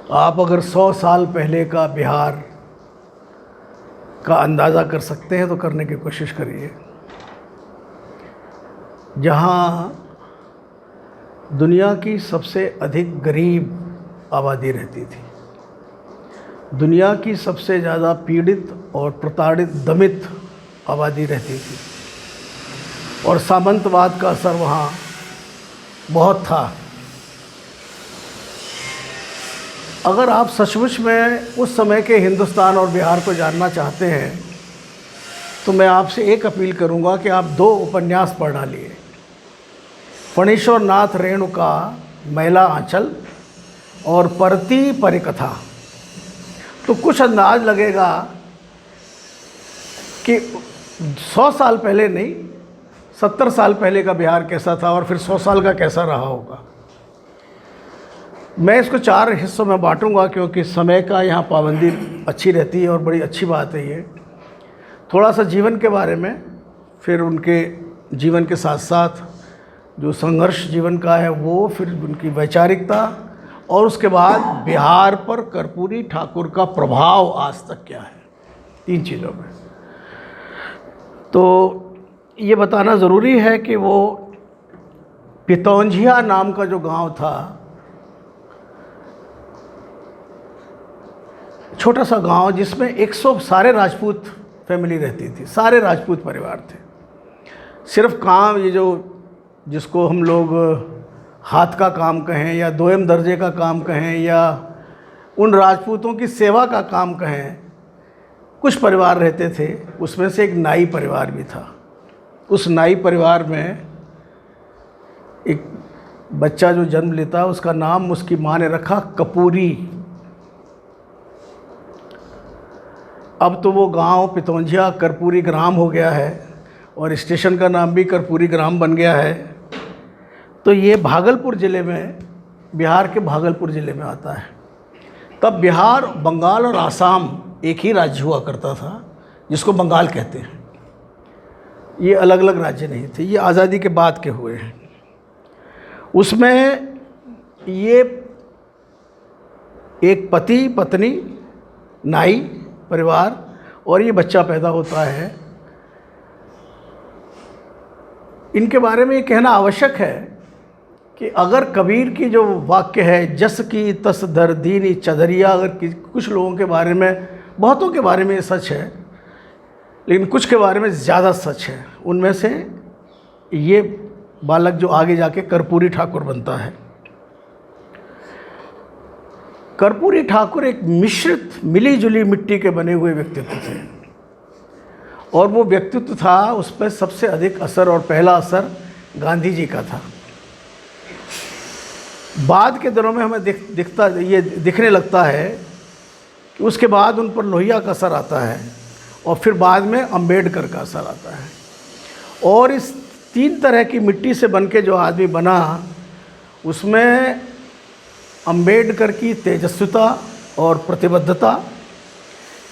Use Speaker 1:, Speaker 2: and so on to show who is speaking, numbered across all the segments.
Speaker 1: आप अगर 100 साल पहले का बिहार का अंदाज़ा कर सकते हैं तो करने की कोशिश करिए। जहाँ दुनिया की सबसे अधिक गरीब आबादी रहती थी, दुनिया की सबसे ज़्यादा पीड़ित और प्रताड़ित दमित आबादी रहती थी, और सामंतवाद का असर वहाँ बहुत था। अगर आप सचमुच में उस समय के हिंदुस्तान और बिहार को जानना चाहते हैं तो मैं आपसे एक अपील करूंगा कि आप 2 उपन्यास पढ़ डालिए, फणीश्वर नाथ रेणु का मैला आंचल और परती परिकथा। तो कुछ अंदाज लगेगा कि 100 साल पहले नहीं, 70 साल पहले का बिहार कैसा था और फिर 100 साल का कैसा रहा होगा। मैं इसको 4 हिस्सों में बांटूंगा क्योंकि समय का यहाँ पाबंदी अच्छी रहती है और बड़ी अच्छी बात है ये। थोड़ा सा जीवन के बारे में, फिर उनके जीवन के साथ साथ जो संघर्ष जीवन का है वो, फिर उनकी वैचारिकता, और उसके बाद बिहार पर कर्पूरी ठाकुर का प्रभाव आज तक क्या है, 3 चीज़ों में। तो ये बताना ज़रूरी है कि वो पितौंझिया नाम का जो गांव था, छोटा सा गांव जिसमें 100 सारे राजपूत फैमिली रहती थी, सारे राजपूत परिवार थे। सिर्फ काम ये जो जिसको हम लोग हाथ का काम कहें या दोयम दर्जे का काम कहें या उन राजपूतों की सेवा का काम कहें, कुछ परिवार रहते थे। उसमें से एक नाई परिवार भी था। उस नाई परिवार में एक बच्चा जो जन्म लेता, उसका नाम उसकी माँ ने रखा कपूरी। अब तो वो गांव पितौंझिया कर्पूरी ग्राम हो गया है और स्टेशन का नाम भी कर्पूरी ग्राम बन गया है। तो ये भागलपुर ज़िले में, बिहार के भागलपुर ज़िले में आता है। तब बिहार, बंगाल और आसाम एक ही राज्य हुआ करता था जिसको बंगाल कहते हैं। ये अलग अलग राज्य नहीं थे, ये आज़ादी के बाद के हुए हैं। उसमें ये एक पति पत्नी, नाई परिवार, और ये बच्चा पैदा होता है। इनके बारे में ये कहना आवश्यक है कि अगर कबीर की जो वाक्य है, जस की तस दर दीनी चदरिया, अगर कुछ लोगों के बारे में, बहुतों के बारे में ये सच है, लेकिन कुछ के बारे में ज़्यादा सच है। उनमें से ये बालक जो आगे जाके कर्पूरी ठाकुर बनता है। कर्पूरी ठाकुर एक मिश्रित, मिली जुली मिट्टी के बने हुए व्यक्तित्व थे, और वो व्यक्तित्व था, उस पर सबसे अधिक असर और पहला असर गांधी जी का था। बाद के दिनों में हमें दिखने लगता है कि उसके बाद उन पर लोहिया का असर आता है और फिर बाद में अंबेडकर का असर आता है। और इस 3 तरह की मिट्टी से बनके जो आदमी बना, उसमें अंबेडकर की तेजस्विता और प्रतिबद्धता,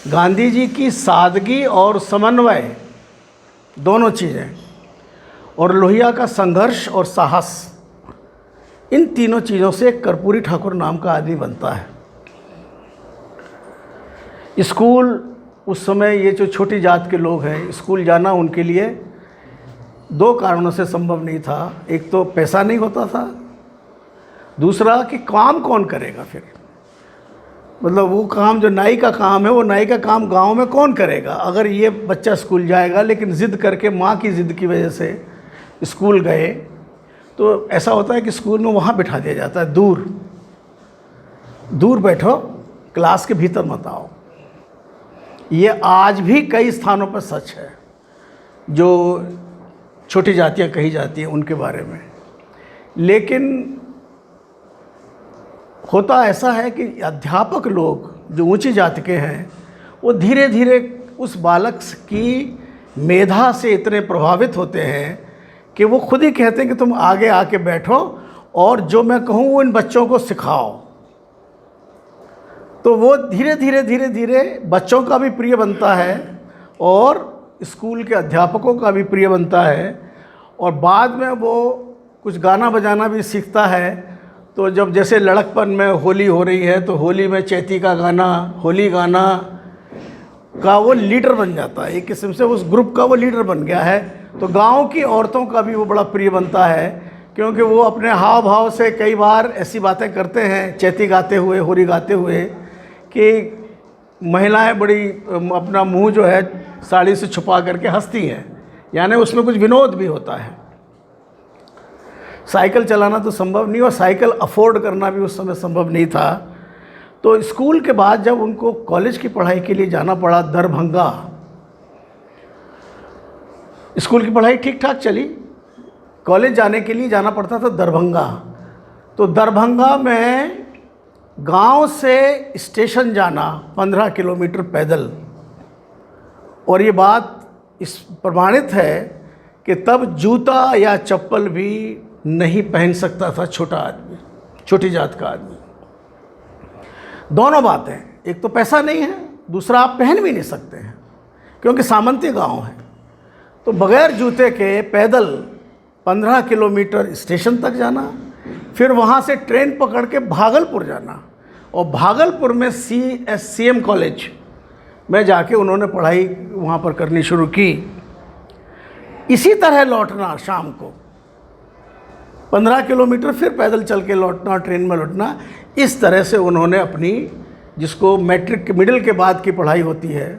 Speaker 1: गांधी जी की सादगी और समन्वय, दोनों चीज़ें, और लोहिया का संघर्ष और साहस, इन तीनों चीज़ों से कर्पूरी ठाकुर नाम का आदमी बनता है। स्कूल, उस समय ये जो छोटी जात के लोग हैं, स्कूल जाना उनके लिए 2 कारणों से संभव नहीं था। एक तो पैसा नहीं होता था, दूसरा कि काम कौन करेगा फिर, मतलब वो काम जो नाई का काम है, वो नाई का काम गांव में कौन करेगा। अगर ये बच्चा स्कूल जाएगा लेकिन ज़िद करके, माँ की ज़िद की वजह से स्कूल गए, तो ऐसा होता है कि स्कूल में वहाँ बिठा दिया जाता है, दूर दूर बैठो, क्लास के भीतर मत आओ। ये आज भी कई स्थानों पर सच है, जो छोटी जातियाँ कही जाती हैं उनके बारे में। लेकिन होता ऐसा है कि अध्यापक लोग जो ऊंची जाति के हैं, वो धीरे धीरे उस बालक की मेधा से इतने प्रभावित होते हैं कि वो खुद ही कहते हैं कि तुम आगे आके बैठो और जो मैं कहूँ वो इन बच्चों को सिखाओ। तो वो धीरे धीरे बच्चों का भी प्रिय बनता है और स्कूल के अध्यापकों का भी प्रिय बनता है, और बाद में वो कुछ गाना बजाना भी सीखता है। तो जब जैसे लड़कपन में होली हो रही है तो होली में चैती का गाना, होली गाना का वो लीडर बन जाता है, एक किस्म से उस ग्रुप का वो लीडर बन गया है। तो गांव की औरतों का भी वो बड़ा प्रिय बनता है, क्योंकि वो अपने हाव भाव से कई बार ऐसी बातें करते हैं चैती गाते हुए, होली गाते हुए, कि महिलाएं बड़ी अपना मुंह जो है साड़ी से छुपा करके हंसती हैं, यानी उसमें कुछ विनोद भी होता है। साइकिल चलाना तो संभव नहीं, और साइकिल अफोर्ड करना भी उस समय संभव नहीं था। तो स्कूल के बाद जब उनको कॉलेज की पढ़ाई के लिए जाना पड़ा दरभंगा, स्कूल की पढ़ाई ठीक ठाक चली, कॉलेज जाने के लिए जाना पड़ता था दरभंगा। तो दरभंगा में गांव से स्टेशन जाना 15 किलोमीटर पैदल, और ये बात इस प्रमाणित है कि तब जूता या चप्पल भी नहीं पहन सकता था छोटा आदमी, छोटी जात का आदमी। दोनों बातें, एक तो पैसा नहीं है, दूसरा आप पहन भी नहीं सकते हैं क्योंकि सामंती गांव है। तो बग़ैर जूते के पैदल 15 किलोमीटर स्टेशन तक जाना, फिर वहाँ से ट्रेन पकड़ के भागलपुर जाना, और भागलपुर में CM कॉलेज में जाके उन्होंने पढ़ाई वहाँ पर करनी शुरू की। इसी तरह लौटना शाम को 15 किलोमीटर, फिर पैदल चल के लौटना, ट्रेन में लौटना। इस तरह से उन्होंने अपनी, जिसको मैट्रिक मिडिल के बाद की पढ़ाई होती है,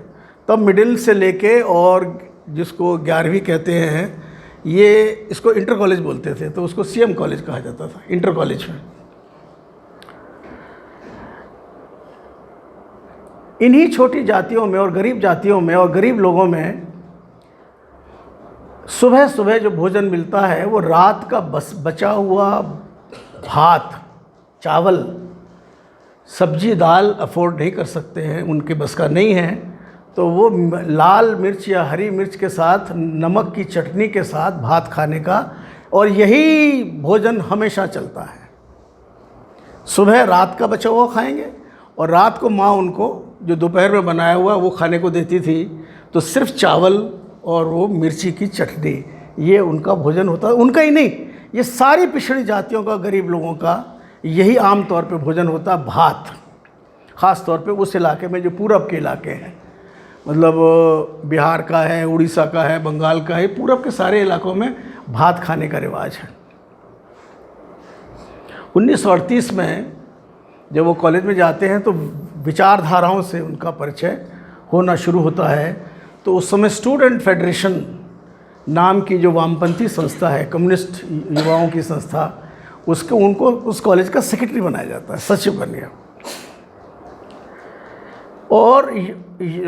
Speaker 1: तब मिडिल से लेके और जिसको 11वीं कहते हैं, ये इसको इंटर कॉलेज बोलते थे, तो उसको CM कॉलेज कहा जाता था, इंटर कॉलेज में। इन्हीं छोटी जातियों में और गरीब जातियों में और गरीब लोगों में सुबह सुबह जो भोजन मिलता है वो रात का बचा हुआ भात, चावल, सब्जी, दाल अफोर्ड नहीं कर सकते हैं, उनके बस का नहीं है, तो वो लाल मिर्च या हरी मिर्च के साथ, नमक की चटनी के साथ भात खाने का, और यही भोजन हमेशा चलता है। सुबह रात का बचा हुआ खाएंगे, और रात को माँ उनको जो दोपहर में बनाया हुआ वो खाने को देती थी, तो सिर्फ चावल और वो मिर्ची की चटनी, ये उनका भोजन होता है। उनका ही नहीं, ये सारी पिछड़ी जातियों का, गरीब लोगों का यही आम तौर पे भोजन होता है, भात। ख़ास तौर पे उस इलाके में जो पूरब के इलाके हैं, मतलब बिहार का है, उड़ीसा का है, बंगाल का है, पूरब के सारे इलाकों में भात खाने का रिवाज है। 1938 में जब वो कॉलेज में जाते हैं तो विचारधाराओं से उनका परिचय होना शुरू होता है। तो उस समय स्टूडेंट फेडरेशन नाम की जो वामपंथी संस्था है, कम्युनिस्ट युवाओं की संस्था, उनको उस कॉलेज का सेक्रेटरी बनाया जाता है, सचिव बन गया। और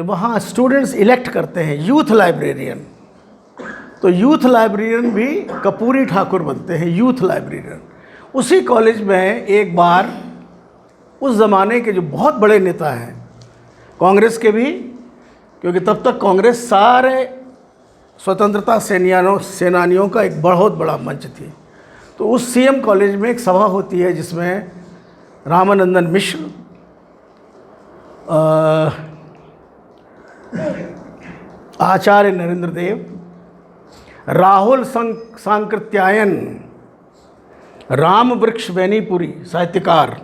Speaker 1: वहाँ स्टूडेंट्स इलेक्ट करते हैं यूथ लाइब्रेरियन। तो यूथ लाइब्रेरियन भी कपूरी ठाकुर बनते हैं, यूथ लाइब्रेरियन। उसी कॉलेज में एक बार उस ज़माने के जो बहुत बड़े नेता हैं कांग्रेस के भी, क्योंकि तब तक कांग्रेस सारे स्वतंत्रता सेनानियों का एक बहुत बड़ा मंच थी, तो उस CM कॉलेज में एक सभा होती है जिसमें रामानंदन मिश्र, आचार्य नरेंद्र देव, राहुल सांकृत्यायन, राम वृक्ष बेनीपुरी साहित्यकार,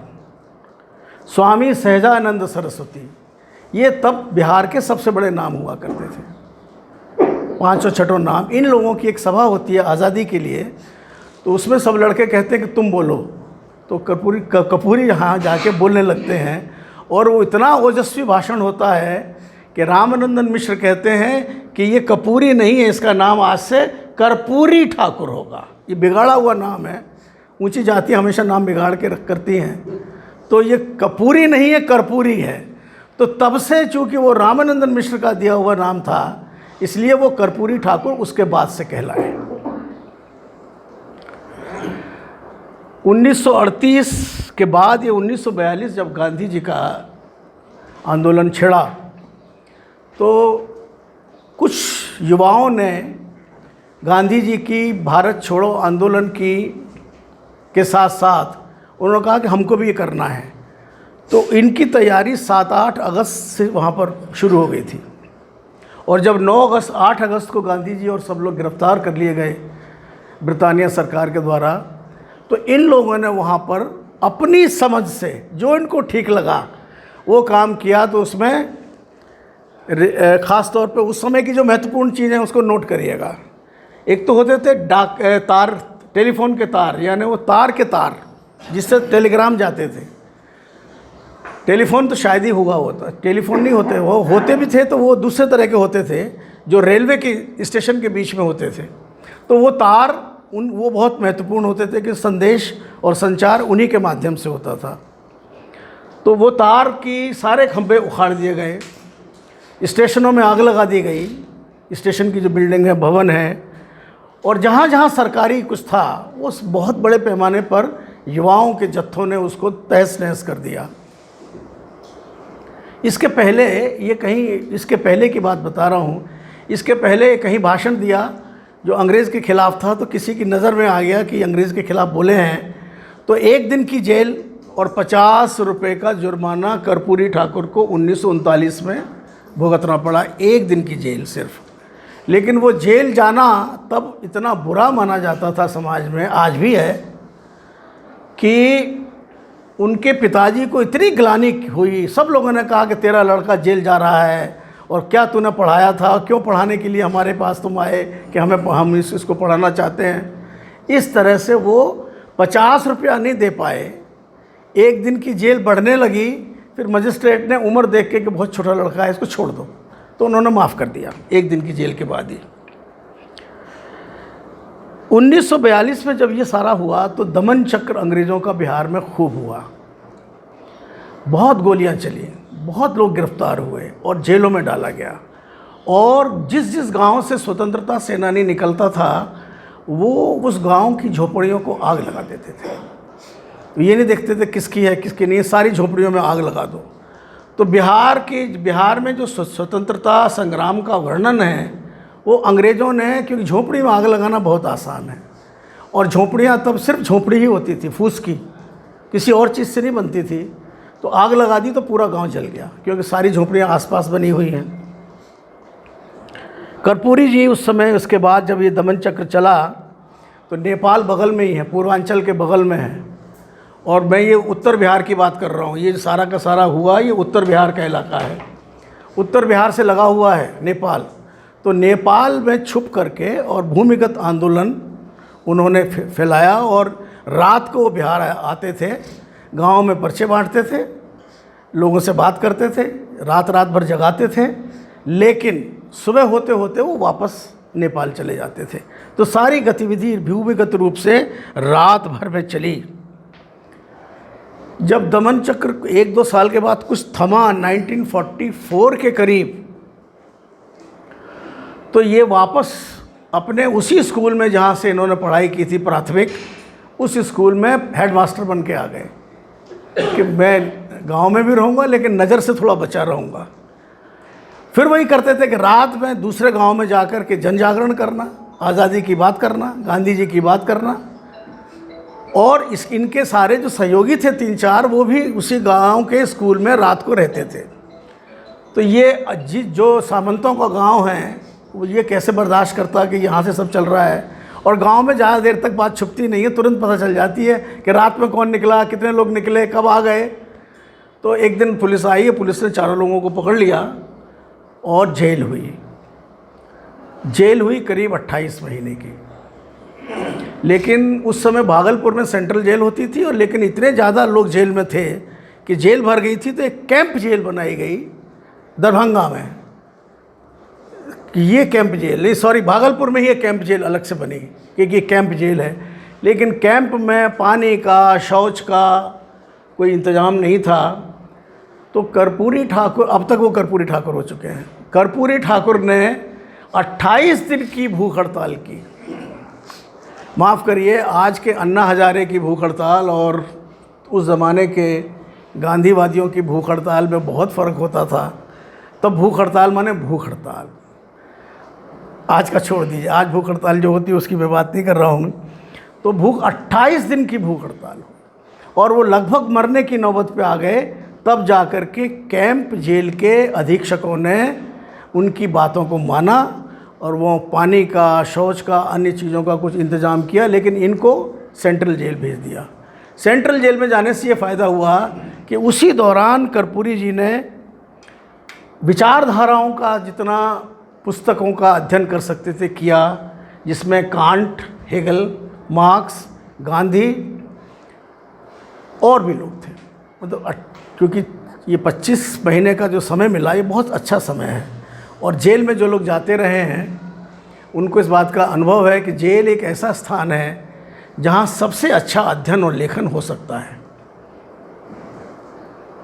Speaker 1: स्वामी सहजानंद सरस्वती, ये तब बिहार के सबसे बड़े नाम हुआ करते थे, 5 नाम। इन लोगों की एक सभा होती है आज़ादी के लिए, तो उसमें सब लड़के कहते हैं कि तुम बोलो, तो कपूरी यहाँ जाके बोलने लगते हैं, और वो इतना ओजस्वी भाषण होता है कि रामानंदन मिश्र कहते हैं कि ये कपूरी नहीं है, इसका नाम आज से कर्पूरी ठाकुर होगा। ये बिगाड़ा हुआ नाम है, ऊंची जाति हमेशा नाम बिगाड़ के करती हैं, तो ये कपूरी नहीं है, कर्पूरी है। तो तब से चूँकि वो रामानंदन मिश्र का दिया हुआ नाम था, इसलिए वो कर्पूरी ठाकुर उसके बाद से कहलाए। 1938 के बाद ये 1942 जब गांधी जी का आंदोलन छिड़ा, तो कुछ युवाओं ने गांधी जी की भारत छोड़ो आंदोलन के साथ साथ उन्होंने कहा कि हमको भी ये करना है। तो इनकी तैयारी 7-8 अगस्त से वहाँ पर शुरू हो गई थी, और जब 8 अगस्त को गांधी जी और सब लोग गिरफ्तार कर लिए गए ब्रिटानिया सरकार के द्वारा, तो इन लोगों ने वहाँ पर अपनी समझ से जो इनको ठीक लगा वो काम किया। तो उसमें ख़ास तौर पे उस समय की जो महत्वपूर्ण चीज़ें उसको नोट करिएगा। एक तो होते थे तार, टेलीफोन के तार, यानी वो तार के तार जिससे टेलीग्राम जाते थे। टेलीफोन तो शायद ही हुआ होता, टेलीफोन नहीं होते, वो होते भी थे तो वो दूसरे तरह के होते थे जो रेलवे के स्टेशन के बीच में होते थे। तो वो तार वो बहुत महत्वपूर्ण होते थे कि संदेश और संचार उन्हीं के माध्यम से होता था। तो वो तार की सारे खंभे उखाड़ दिए गए, स्टेशनों में आग लगा दी गई, स्टेशन की जो बिल्डिंग है, भवन है, और जहाँ जहाँ सरकारी कुछ था उस बहुत बड़े पैमाने पर युवाओं के जत्थों ने उसको तहस नहस कर दिया। इसके पहले की बात बता रहा हूँ, इसके पहले कहीं भाषण दिया जो अंग्रेज़ के ख़िलाफ़ था। तो किसी की नज़र में आ गया कि अंग्रेज़ के ख़िलाफ़ बोले हैं, तो 1 दिन की जेल और 50 रुपये का जुर्माना कर्पूरी ठाकुर को 1939 में भुगतना पड़ा। 1 दिन की जेल सिर्फ। लेकिन वो जेल जाना तब इतना बुरा माना जाता था समाज में, आज भी है, कि उनके पिताजी को इतनी ग्लानि हुई। सब लोगों ने कहा कि तेरा लड़का जेल जा रहा है और क्या तूने पढ़ाया था, क्यों पढ़ाने के लिए हमारे पास तुम आए कि हम इसको पढ़ाना चाहते हैं। इस तरह से वो 50 रुपया नहीं दे पाए। 1 दिन की जेल बढ़ने लगी। फिर मजिस्ट्रेट ने उम्र देख के कि बहुत छोटा लड़का है, इसको छोड़ दो, तो उन्होंने माफ़ कर दिया 1 दिन की जेल के बाद ही। 1942 में जब ये सारा हुआ तो दमन चक्र अंग्रेज़ों का बिहार में खूब हुआ। बहुत गोलियां चली, बहुत लोग गिरफ्तार हुए और जेलों में डाला गया। और जिस जिस गांव से स्वतंत्रता सेनानी निकलता था वो उस गांव की झोपड़ियों को आग लगा देते थे। ये नहीं देखते थे किसकी है किसकी नहीं, सारी झोपड़ियों में आग लगा दो। तो बिहार में जो स्वतंत्रता संग्राम का वर्णन है वो अंग्रेज़ों ने, क्योंकि झोपड़ी में आग लगाना बहुत आसान है, और झोपड़ियाँ तब सिर्फ झोपड़ी ही होती थी, फूस की, किसी और चीज़ से नहीं बनती थी। तो आग लगा दी तो पूरा गांव जल गया, क्योंकि सारी झोपड़ियाँ आसपास बनी हुई हैं। कर्पूरी जी उस समय, उसके बाद जब ये दमन चक्र चला तो नेपाल बगल में ही है, पूर्वांचल के बगल में है। और मैं ये उत्तर बिहार की बात कर रहा हूँ, ये सारा का सारा हुआ ये उत्तर बिहार का इलाका है। उत्तर बिहार से लगा हुआ है नेपाल। तो नेपाल में छुप करके और भूमिगत आंदोलन उन्होंने फैलाया, और रात को वो बिहार आते थे, गांव में पर्चे बांटते थे, लोगों से बात करते थे, रात भर जगाते थे, लेकिन सुबह होते होते वो वापस नेपाल चले जाते थे। तो सारी गतिविधि भूमिगत रूप से रात भर में चली। जब दमन चक्र 1-2 साल के बाद कुछ थमा 1944 के करीब, तो ये वापस अपने उसी स्कूल में जहाँ से इन्होंने पढ़ाई की थी प्राथमिक, उस स्कूल में हेडमास्टर बन के आ गए कि मैं गांव में भी रहूँगा लेकिन नज़र से थोड़ा बचा रहूँगा। फिर वही करते थे कि रात में दूसरे गांव में जाकर के जन जागरण करना, आज़ादी की बात करना, गांधी जी की बात करना। और इनके सारे जो सहयोगी थे 3-4, वो भी उसी गांव के स्कूल में रात को रहते थे। तो ये जो सामंतों का गांव है वो ये कैसे बर्दाश्त करता कि यहाँ से सब चल रहा है। और गांव में ज़्यादा देर तक बात छुपती नहीं है, तुरंत पता चल जाती है कि रात में कौन निकला, कितने लोग निकले, कब आ गए। तो एक दिन पुलिस आई है, पुलिस ने 4 लोगों को पकड़ लिया और जेल हुई करीब 28 महीने की। लेकिन उस समय भागलपुर में सेंट्रल जेल होती थी, और लेकिन इतने ज़्यादा लोग जेल में थे कि जेल भर गई थी। तो एक कैंप जेल बनाई गई दरभंगा में, कि ये कैंप जेल नहीं, सॉरी, भागलपुर में ही एक कैंप जेल अलग से बनी, क्योंकि ये कैंप जेल है। लेकिन कैंप में पानी का, शौच का कोई इंतज़ाम नहीं था। तो कर्पूरी ठाकुर, अब तक वो कर्पूरी ठाकुर हो चुके हैं, कर्पूरी ठाकुर ने 28 दिन की भूख हड़ताल की। माफ़ करिए, आज के अन्ना हजारे की भूख हड़ताल और उस ज़माने के गांधीवादियों की भूख हड़ताल में बहुत फ़र्क होता था। तब भूख हड़ताल माने भूख हड़ताल, आज का छोड़ दीजिए, आज भूख हड़ताल जो होती है उसकी मैं बात नहीं कर रहा हूँ। तो 28 दिन की भूख हड़ताल हो, और वो लगभग मरने की नौबत पे आ गए। तब जाकर के कैंप जेल के अधीक्षकों ने उनकी बातों को माना, और वो पानी का, शौच का, अन्य चीज़ों का कुछ इंतज़ाम किया, लेकिन इनको सेंट्रल जेल भेज दिया। सेंट्रल जेल में जाने से ये फ़ायदा हुआ कि उसी दौरान कर्पूरी जी ने विचारधाराओं का जितना पुस्तकों का अध्ययन कर सकते थे किया, जिसमें कांट, हेगल, मार्क्स, गांधी और भी लोग थे। मतलब क्योंकि ये 25 महीने का जो समय मिला ये बहुत अच्छा समय है, और जेल में जो लोग जाते रहे हैं उनको इस बात का अनुभव है कि जेल एक ऐसा स्थान है जहाँ सबसे अच्छा अध्ययन और लेखन हो सकता है।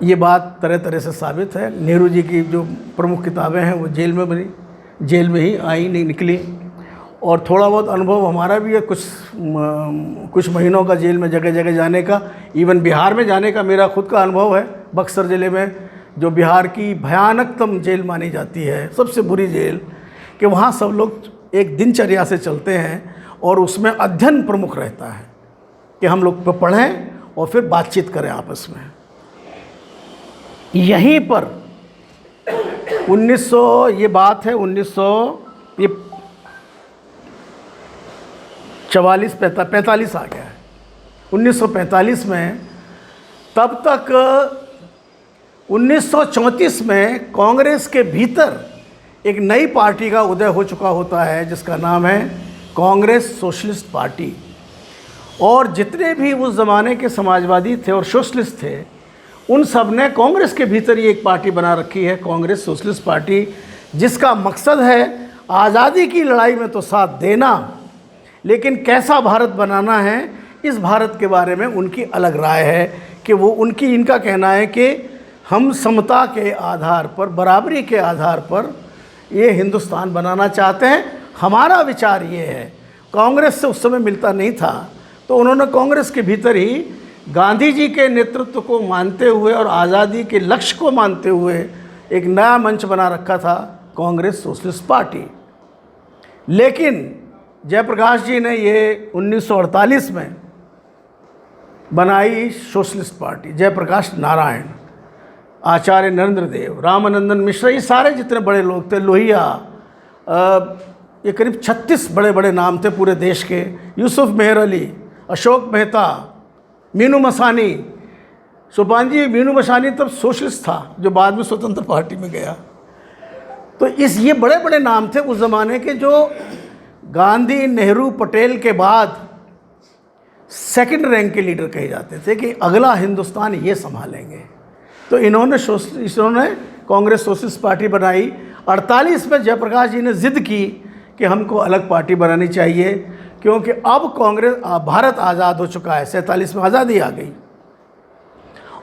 Speaker 1: ये बात तरह तरह से साबित है। नेहरू जी की जो प्रमुख किताबें हैं वो जेल में बनी, जेल में ही आई, नहीं निकली। और थोड़ा बहुत अनुभव हमारा भी है, कुछ महीनों का जेल में जगह जगह जाने का, इवन बिहार में जाने का मेरा खुद का अनुभव है। बक्सर ज़िले में जो बिहार की भयानकतम जेल मानी जाती है, सबसे बुरी जेल, कि वहाँ सब लोग एक दिनचर्या से चलते हैं और उसमें अध्ययन प्रमुख रहता है कि हम लोग पढ़ें और फिर बातचीत करें आपस में। यहीं पर 1900 ये बात है 1945 आ गया है 1945 में। तब तक 1934 में कांग्रेस के भीतर एक नई पार्टी का उदय हो चुका होता है जिसका नाम है कांग्रेस सोशलिस्ट पार्टी। और जितने भी उस ज़माने के समाजवादी थे और सोशलिस्ट थे, उन सब ने कांग्रेस के भीतर ही एक पार्टी बना रखी है, कांग्रेस सोशलिस्ट पार्टी, जिसका मकसद है आज़ादी की लड़ाई में तो साथ देना, लेकिन कैसा भारत बनाना है इस भारत के बारे में उनकी अलग राय है। कि वो इनका कहना है कि हम समता के आधार पर, बराबरी के आधार पर ये हिंदुस्तान बनाना चाहते हैं। हमारा विचार ये है, कांग्रेस से उस समय मिलता नहीं था, तो उन्होंने कांग्रेस के भीतर ही गांधी जी के नेतृत्व को मानते हुए और आज़ादी के लक्ष्य को मानते हुए एक नया मंच बना रखा था, कांग्रेस सोशलिस्ट पार्टी। लेकिन जयप्रकाश जी ने ये 1948 में बनाई सोशलिस्ट पार्टी। जयप्रकाश नारायण, आचार्य नरेंद्र देव, रामानंदन मिश्रा, ये सारे जितने बड़े लोग थे, लोहिया, ये करीब 36 बड़े बड़े नाम थे पूरे देश के, यूसुफ मेहर अली, अशोक मेहता, मीनू मसानी। सुभानजी मीनू मसानी तब सोशलिस्ट था, जो बाद में स्वतंत्र पार्टी में गया। तो ये बड़े बड़े नाम थे उस ज़माने के, जो गांधी, नेहरू, पटेल के बाद सेकंड रैंक के लीडर कहे जाते थे कि अगला हिंदुस्तान ये संभालेंगे। तो इन्होंने कांग्रेस सोशलिस्ट पार्टी बनाई। 48 में जयप्रकाश जी ने ज़िद की कि हमको अलग पार्टी बनानी चाहिए, क्योंकि अब भारत आज़ाद हो चुका है, 47 में आज़ादी आ गई।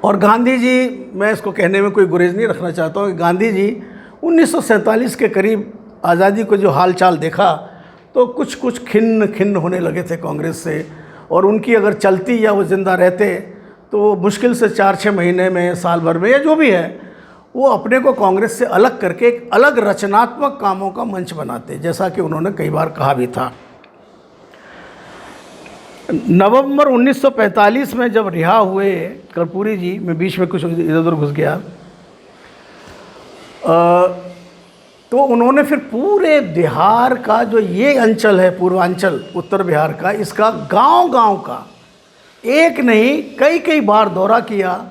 Speaker 1: और गांधी जी, मैं इसको कहने में कोई गुरेज नहीं रखना चाहता हूँ कि गांधी जी 1947 के करीब आज़ादी को जो हाल चाल देखा तो कुछ खिन्न होने लगे थे कांग्रेस से, और उनकी अगर चलती या वो ज़िंदा रहते तो मुश्किल से 4-6 महीने में, साल भर में, या जो भी है, वो अपने को कांग्रेस से अलग करके एक अलग रचनात्मक कामों का मंच बनाते, जैसा कि उन्होंने कई बार कहा भी था। नवंबर 1945 में जब रिहा हुए कर्पूरी जी, मैं बीच में कुछ इधर उधर घुस गया, तो उन्होंने फिर पूरे बिहार का जो ये अंचल है, पूर्वांचल, उत्तर बिहार का, इसका गांव-गांव का एक नहीं कई बार दौरा किया,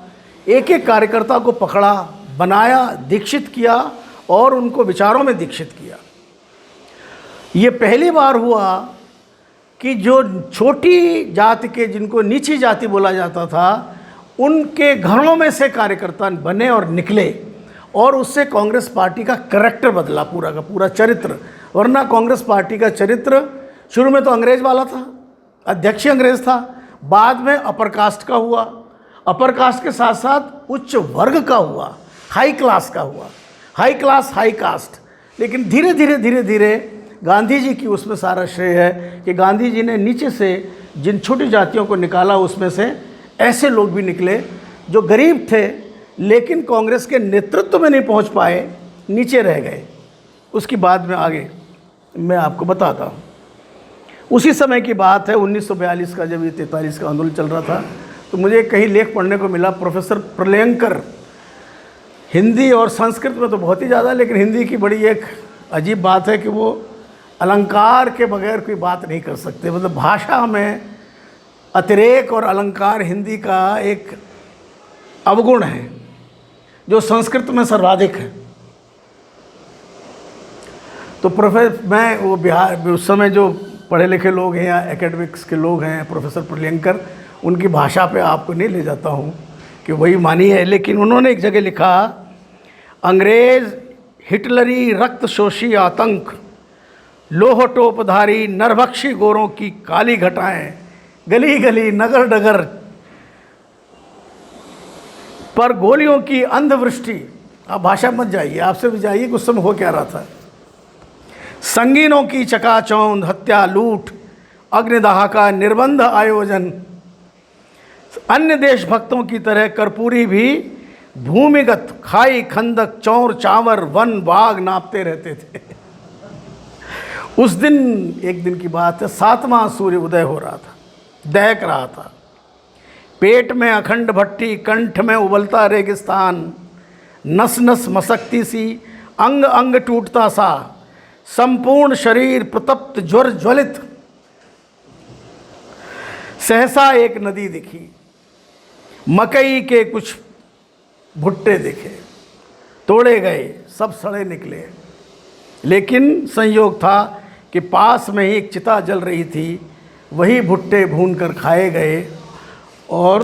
Speaker 1: एक एक कार्यकर्ता को पकड़ा, बनाया, दीक्षित किया और उनको विचारों में दीक्षित किया। ये पहली बार हुआ कि जो छोटी जाति के, जिनको नीची जाति बोला जाता था, उनके घरों में से कार्यकर्ता बने और निकले, और उससे कांग्रेस पार्टी का कैरेक्टर बदला, पूरा का पूरा चरित्र। वरना कांग्रेस पार्टी का चरित्र शुरू में तो अंग्रेज वाला था, अध्यक्ष अंग्रेज था, बाद में अपर कास्ट का हुआ, अपर कास्ट के साथ साथ उच्च वर्ग का हुआ, हाई क्लास का हुआ, हाई क्लास, हाई कास्ट। लेकिन धीरे धीरे गांधी जी की उसमें सारा श्रेय है कि गांधी जी ने नीचे से जिन छोटी जातियों को निकाला, उसमें से ऐसे लोग भी निकले जो गरीब थे लेकिन कांग्रेस के नेतृत्व में नहीं पहुंच पाए, नीचे रह गए। उसकी बाद में आगे मैं आपको बताता हूँ। उसी समय की बात है 1942 का, जब ये 43 का आंदोलन चल रहा था, तो मुझे कहीं लेख पढ़ने को मिला, प्रोफेसर प्रलयंकर, हिंदी और संस्कृत में तो बहुत ही ज़्यादा, लेकिन हिंदी की बड़ी एक अजीब बात है कि वो अलंकार के बगैर कोई बात नहीं कर सकते। मतलब भाषा में अतिरेक और अलंकार हिंदी का एक अवगुण है जो संस्कृत में सर्वाधिक है। तो मैं वो बिहार उस समय जो पढ़े लिखे लोग हैं या एकेडमिक्स के लोग हैं, प्रोफेसर प्रलयंकर, उनकी भाषा पे आपको नहीं ले जाता हूँ कि वही मानी है, लेकिन उन्होंने एक जगह लिखा, अंग्रेज़ हिटलरी रक्तशोषी आतंक, लोह टोपधारी नरभक्षी गोरों की काली घटाएं, गली गली नगर डगर पर गोलियों की अंधवृष्टि। आप भाषा मत जाइए, आपसे भी जाइए कुछ समय हो क्या रहा था। संगीनों की चकाचौंध, हत्या लूट, अग्निदाह का निर्बंध आयोजन। अन्य देशभक्तों की तरह कर्पूरी भी भूमिगत खाई खंदक चौर चावर वन बाग नापते रहते थे। उस दिन, एक दिन की बात है, 7वां सूर्य उदय हो रहा था, दहक रहा था। पेट में अखंड भट्टी, कंठ में उबलता रेगिस्तान, नस नस मसकती सी, अंग अंग टूटता सा, संपूर्ण शरीर प्रतप्त ज्वर ज्वलित। सहसा एक नदी दिखी, मकई के कुछ भुट्टे दिखे, तोड़े गए, सब सड़े निकले। लेकिन संयोग था कि पास में ही एक चिता जल रही थी, वही भुट्टे भून कर खाए गए और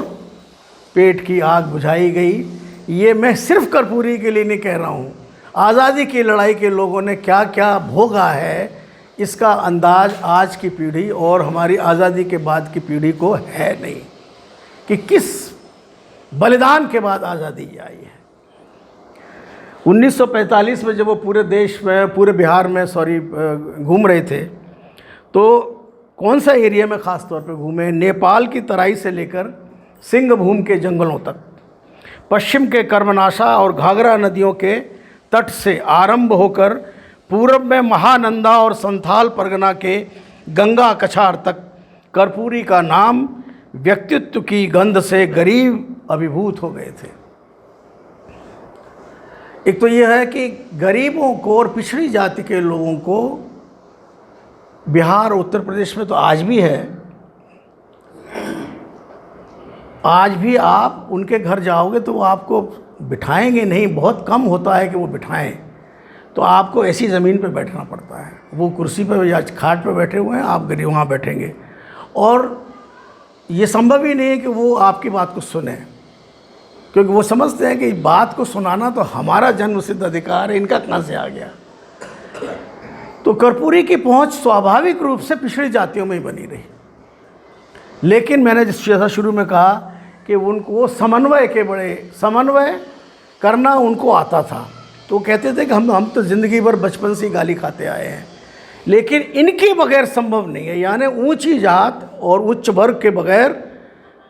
Speaker 1: पेट की आग बुझाई गई। ये मैं सिर्फ कर्पूरी के लिए नहीं कह रहा हूँ, आज़ादी की लड़ाई के लोगों ने क्या क्या भोगा है, इसका अंदाज आज की पीढ़ी और हमारी आज़ादी के बाद की पीढ़ी को है नहीं, कि किस बलिदान के बाद आज़ादी आई है। 1945 में जब वो पूरे देश में, पूरे बिहार में घूम रहे थे, तो कौन सा एरिया में ख़ास तौर पे घूमे? नेपाल की तराई से लेकर सिंहभूम के जंगलों तक, पश्चिम के कर्मनाशा और घाघरा नदियों के तट से आरंभ होकर पूरब में महानंदा और संथाल परगना के गंगा कछार तक कर्पूरी का नाम व्यक्तित्व की गंध से गरीब अभिभूत हो गए थे। एक तो यह है कि गरीबों को और पिछड़ी जाति के लोगों को बिहार, उत्तर प्रदेश में तो आज भी है, आज भी आप उनके घर जाओगे तो वो आपको बिठाएंगे नहीं, बहुत कम होता है कि वो बिठाएं, तो आपको ऐसी ज़मीन पे बैठना पड़ता है। वो कुर्सी पे या खाट पे बैठे हुए हैं, आप गरीब वहाँ बैठेंगे, और ये संभव ही नहीं है कि वो आपकी बात को सुने, क्योंकि वो समझते हैं कि बात को सुनाना तो हमारा जन्मसिद्ध अधिकार है, इनका कहाँ से आ गया। तो कर्पूरी की पहुंच स्वाभाविक रूप से पिछड़ी जातियों में ही बनी रही। लेकिन मैंने जैसा शुरू में कहा कि उनको समन्वय करना उनको आता था, तो कहते थे कि हम तो ज़िंदगी भर बचपन से ही गाली खाते आए हैं, लेकिन इनके बगैर संभव नहीं है। यानी ऊंची जात और उच्च वर्ग के बगैर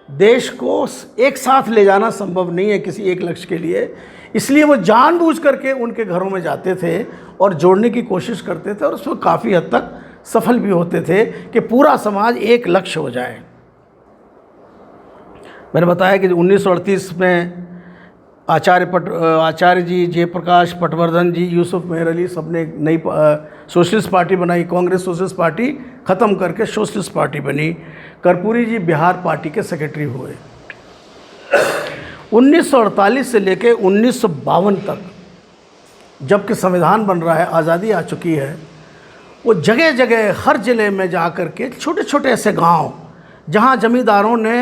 Speaker 1: देश को एक साथ ले जाना संभव नहीं है किसी एक लक्ष्य के लिए। इसलिए वो जानबूझ करके उनके घरों में जाते थे और जोड़ने की कोशिश करते थे, और उसमें काफ़ी हद तक सफल भी होते थे कि पूरा समाज एक लक्ष्य हो जाए। मैंने बताया कि 1938 में आचार्य जी, जयप्रकाश, पटवर्धन जी, यूसुफ मेहर अली, सब ने नई सोशलिस्ट पार्टी बनाई। कांग्रेस सोशलिस्ट पार्टी ख़त्म करके सोशलिस्ट पार्टी बनी। कर्पूरी जी बिहार पार्टी के सेक्रेटरी हुए। 1948 से लेकर 1952 तक, जबकि संविधान बन रहा है, आज़ादी आ चुकी है, वो जगह जगह हर ज़िले में जा कर के छोटे छोटे ऐसे गांव जहां ज़मींदारों ने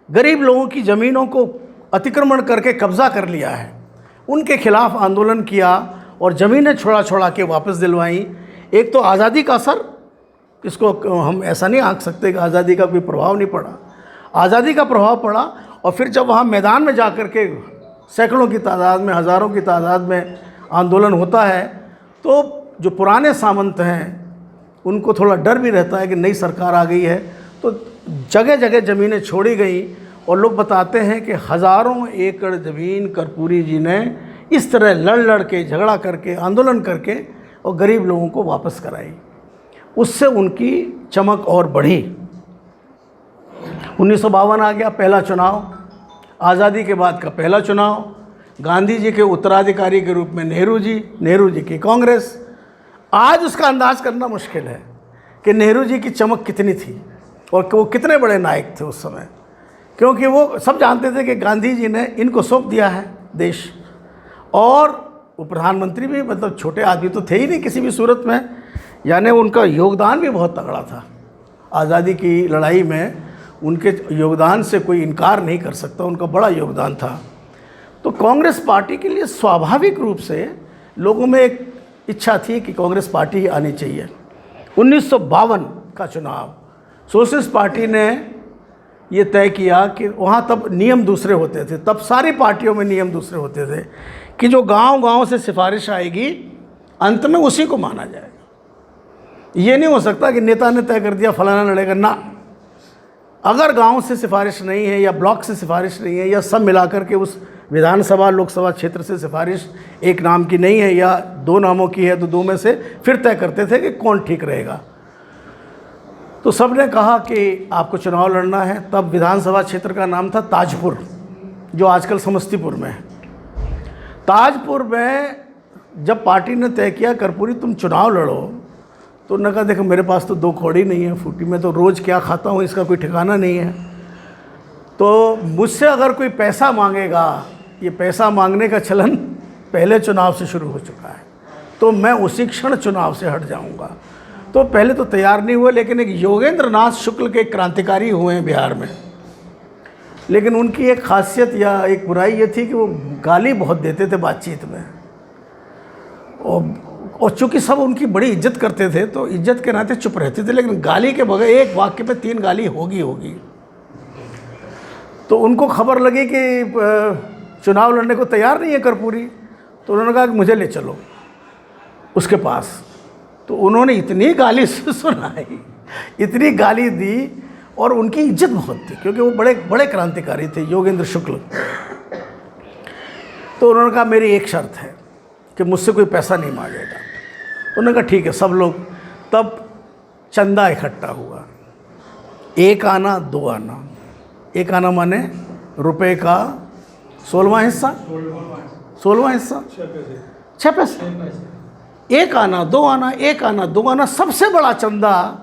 Speaker 1: गरीब लोगों की ज़मीनों को अतिक्रमण करके कब्ज़ा कर लिया है, उनके खिलाफ आंदोलन किया और ज़मीनें छोड़ा के वापस दिलवाई। एक तो आज़ादी का असर, इसको हम ऐसा नहीं आंक सकते कि आज़ादी का कोई प्रभाव नहीं पड़ा, आज़ादी का प्रभाव पड़ा। और फिर जब वहाँ मैदान में जा कर के सैकड़ों की तादाद में, हज़ारों की तादाद में आंदोलन होता है, तो जो पुराने सामंत हैं उनको थोड़ा डर भी रहता है कि नई सरकार आ गई है, तो जगह जगह ज़मीनें छोड़ी गई। और लोग बताते हैं कि हज़ारों एकड़ ज़मीन कर्पूरी जी ने इस तरह लड़ के, झगड़ा करके, आंदोलन करके और गरीब लोगों को वापस कराई। उससे उनकी चमक और बढ़ी। 1952 आ गया, पहला चुनाव, आज़ादी के बाद का पहला चुनाव। गांधी जी के उत्तराधिकारी के रूप में नेहरू जी की कांग्रेस। आज उसका अंदाज़ करना मुश्किल है कि नेहरू जी की चमक कितनी थी। और वो कितने बड़े नायक थे उस समय, क्योंकि वो सब जानते थे कि गांधी जी ने इनको सौंप दिया है देश। और वो प्रधानमंत्री भी मतलब छोटे आदमी तो थे ही नहीं किसी भी सूरत में, यानी उनका योगदान भी बहुत तगड़ा था आज़ादी की लड़ाई में। उनके योगदान से कोई इनकार नहीं कर सकता, उनका बड़ा योगदान था। तो कांग्रेस पार्टी के लिए स्वाभाविक रूप से लोगों में एक इच्छा थी कि कांग्रेस पार्टी ही आनी चाहिए। 1952 का चुनाव सोशलिस्ट पार्टी ने ये तय किया कि वहाँ तब नियम दूसरे होते थे, तब सारी पार्टियों में नियम दूसरे होते थे कि जो गांव-गांव से सिफारिश आएगी अंत में उसी को माना जाएगा। ये नहीं हो सकता कि नेता ने तय कर दिया फलाना लड़ेगा, ना। अगर गांव से सिफारिश नहीं है या ब्लॉक से सिफारिश नहीं है या सब मिलाकर के उस विधानसभा लोकसभा क्षेत्र से सिफारिश एक नाम की नहीं है या दो नामों की है, तो दो में से फिर तय करते थे कि कौन ठीक रहेगा। तो सब ने कहा कि आपको चुनाव लड़ना है। तब विधानसभा क्षेत्र का नाम था ताजपुर, जो आजकल समस्तीपुर में है। ताजपुर में जब पार्टी ने तय किया कर्पूरी तुम चुनाव लड़ो, तो उन्होंने कहा देखो मेरे पास तो 2 कौड़ी नहीं है फूटी, में तो रोज़ क्या खाता हूँ इसका कोई ठिकाना नहीं है। तो मुझसे अगर कोई पैसा मांगेगा, ये पैसा मांगने का चलन पहले चुनाव से शुरू हो चुका है, तो मैं उसी क्षण चुनाव से हट जाऊंगा। तो पहले तो तैयार नहीं हुए, लेकिन एक योगेंद्र नाथ शुक्ल के क्रांतिकारी हुए हैं बिहार में। लेकिन उनकी एक खासियत या एक बुराई ये थी कि वो गाली बहुत देते थे बातचीत में, और चूँकि सब उनकी बड़ी इज्जत करते थे तो इज्जत के नाते चुप रहते थे, लेकिन गाली के बगैर एक वाक्य पे 3 गाली होगी। तो उनको खबर लगी कि चुनाव लड़ने को तैयार नहीं है कर्पूरी, तो उन्होंने कहा कि मुझे ले चलो उसके पास। तो उन्होंने इतनी गाली सुनाई, इतनी गाली दी, और उनकी इज्जत बहुत थी क्योंकि वो बड़े बड़े क्रांतिकारी थे योगेंद्र शुक्ल। तो उन्होंने कहा मेरी एक शर्त है कि मुझसे कोई पैसा नहीं मांगेगा। उन्होंने कहा ठीक है। सब लोग तब चंदा इकट्ठा हुआ, 1 आना 2 आना। 1 आना माने रुपए का 16वां हिस्सा, 16वां हिस्सा 6 पैसे। 1 आना 2 आना, 1 आना 2 आना। सबसे बड़ा चंदा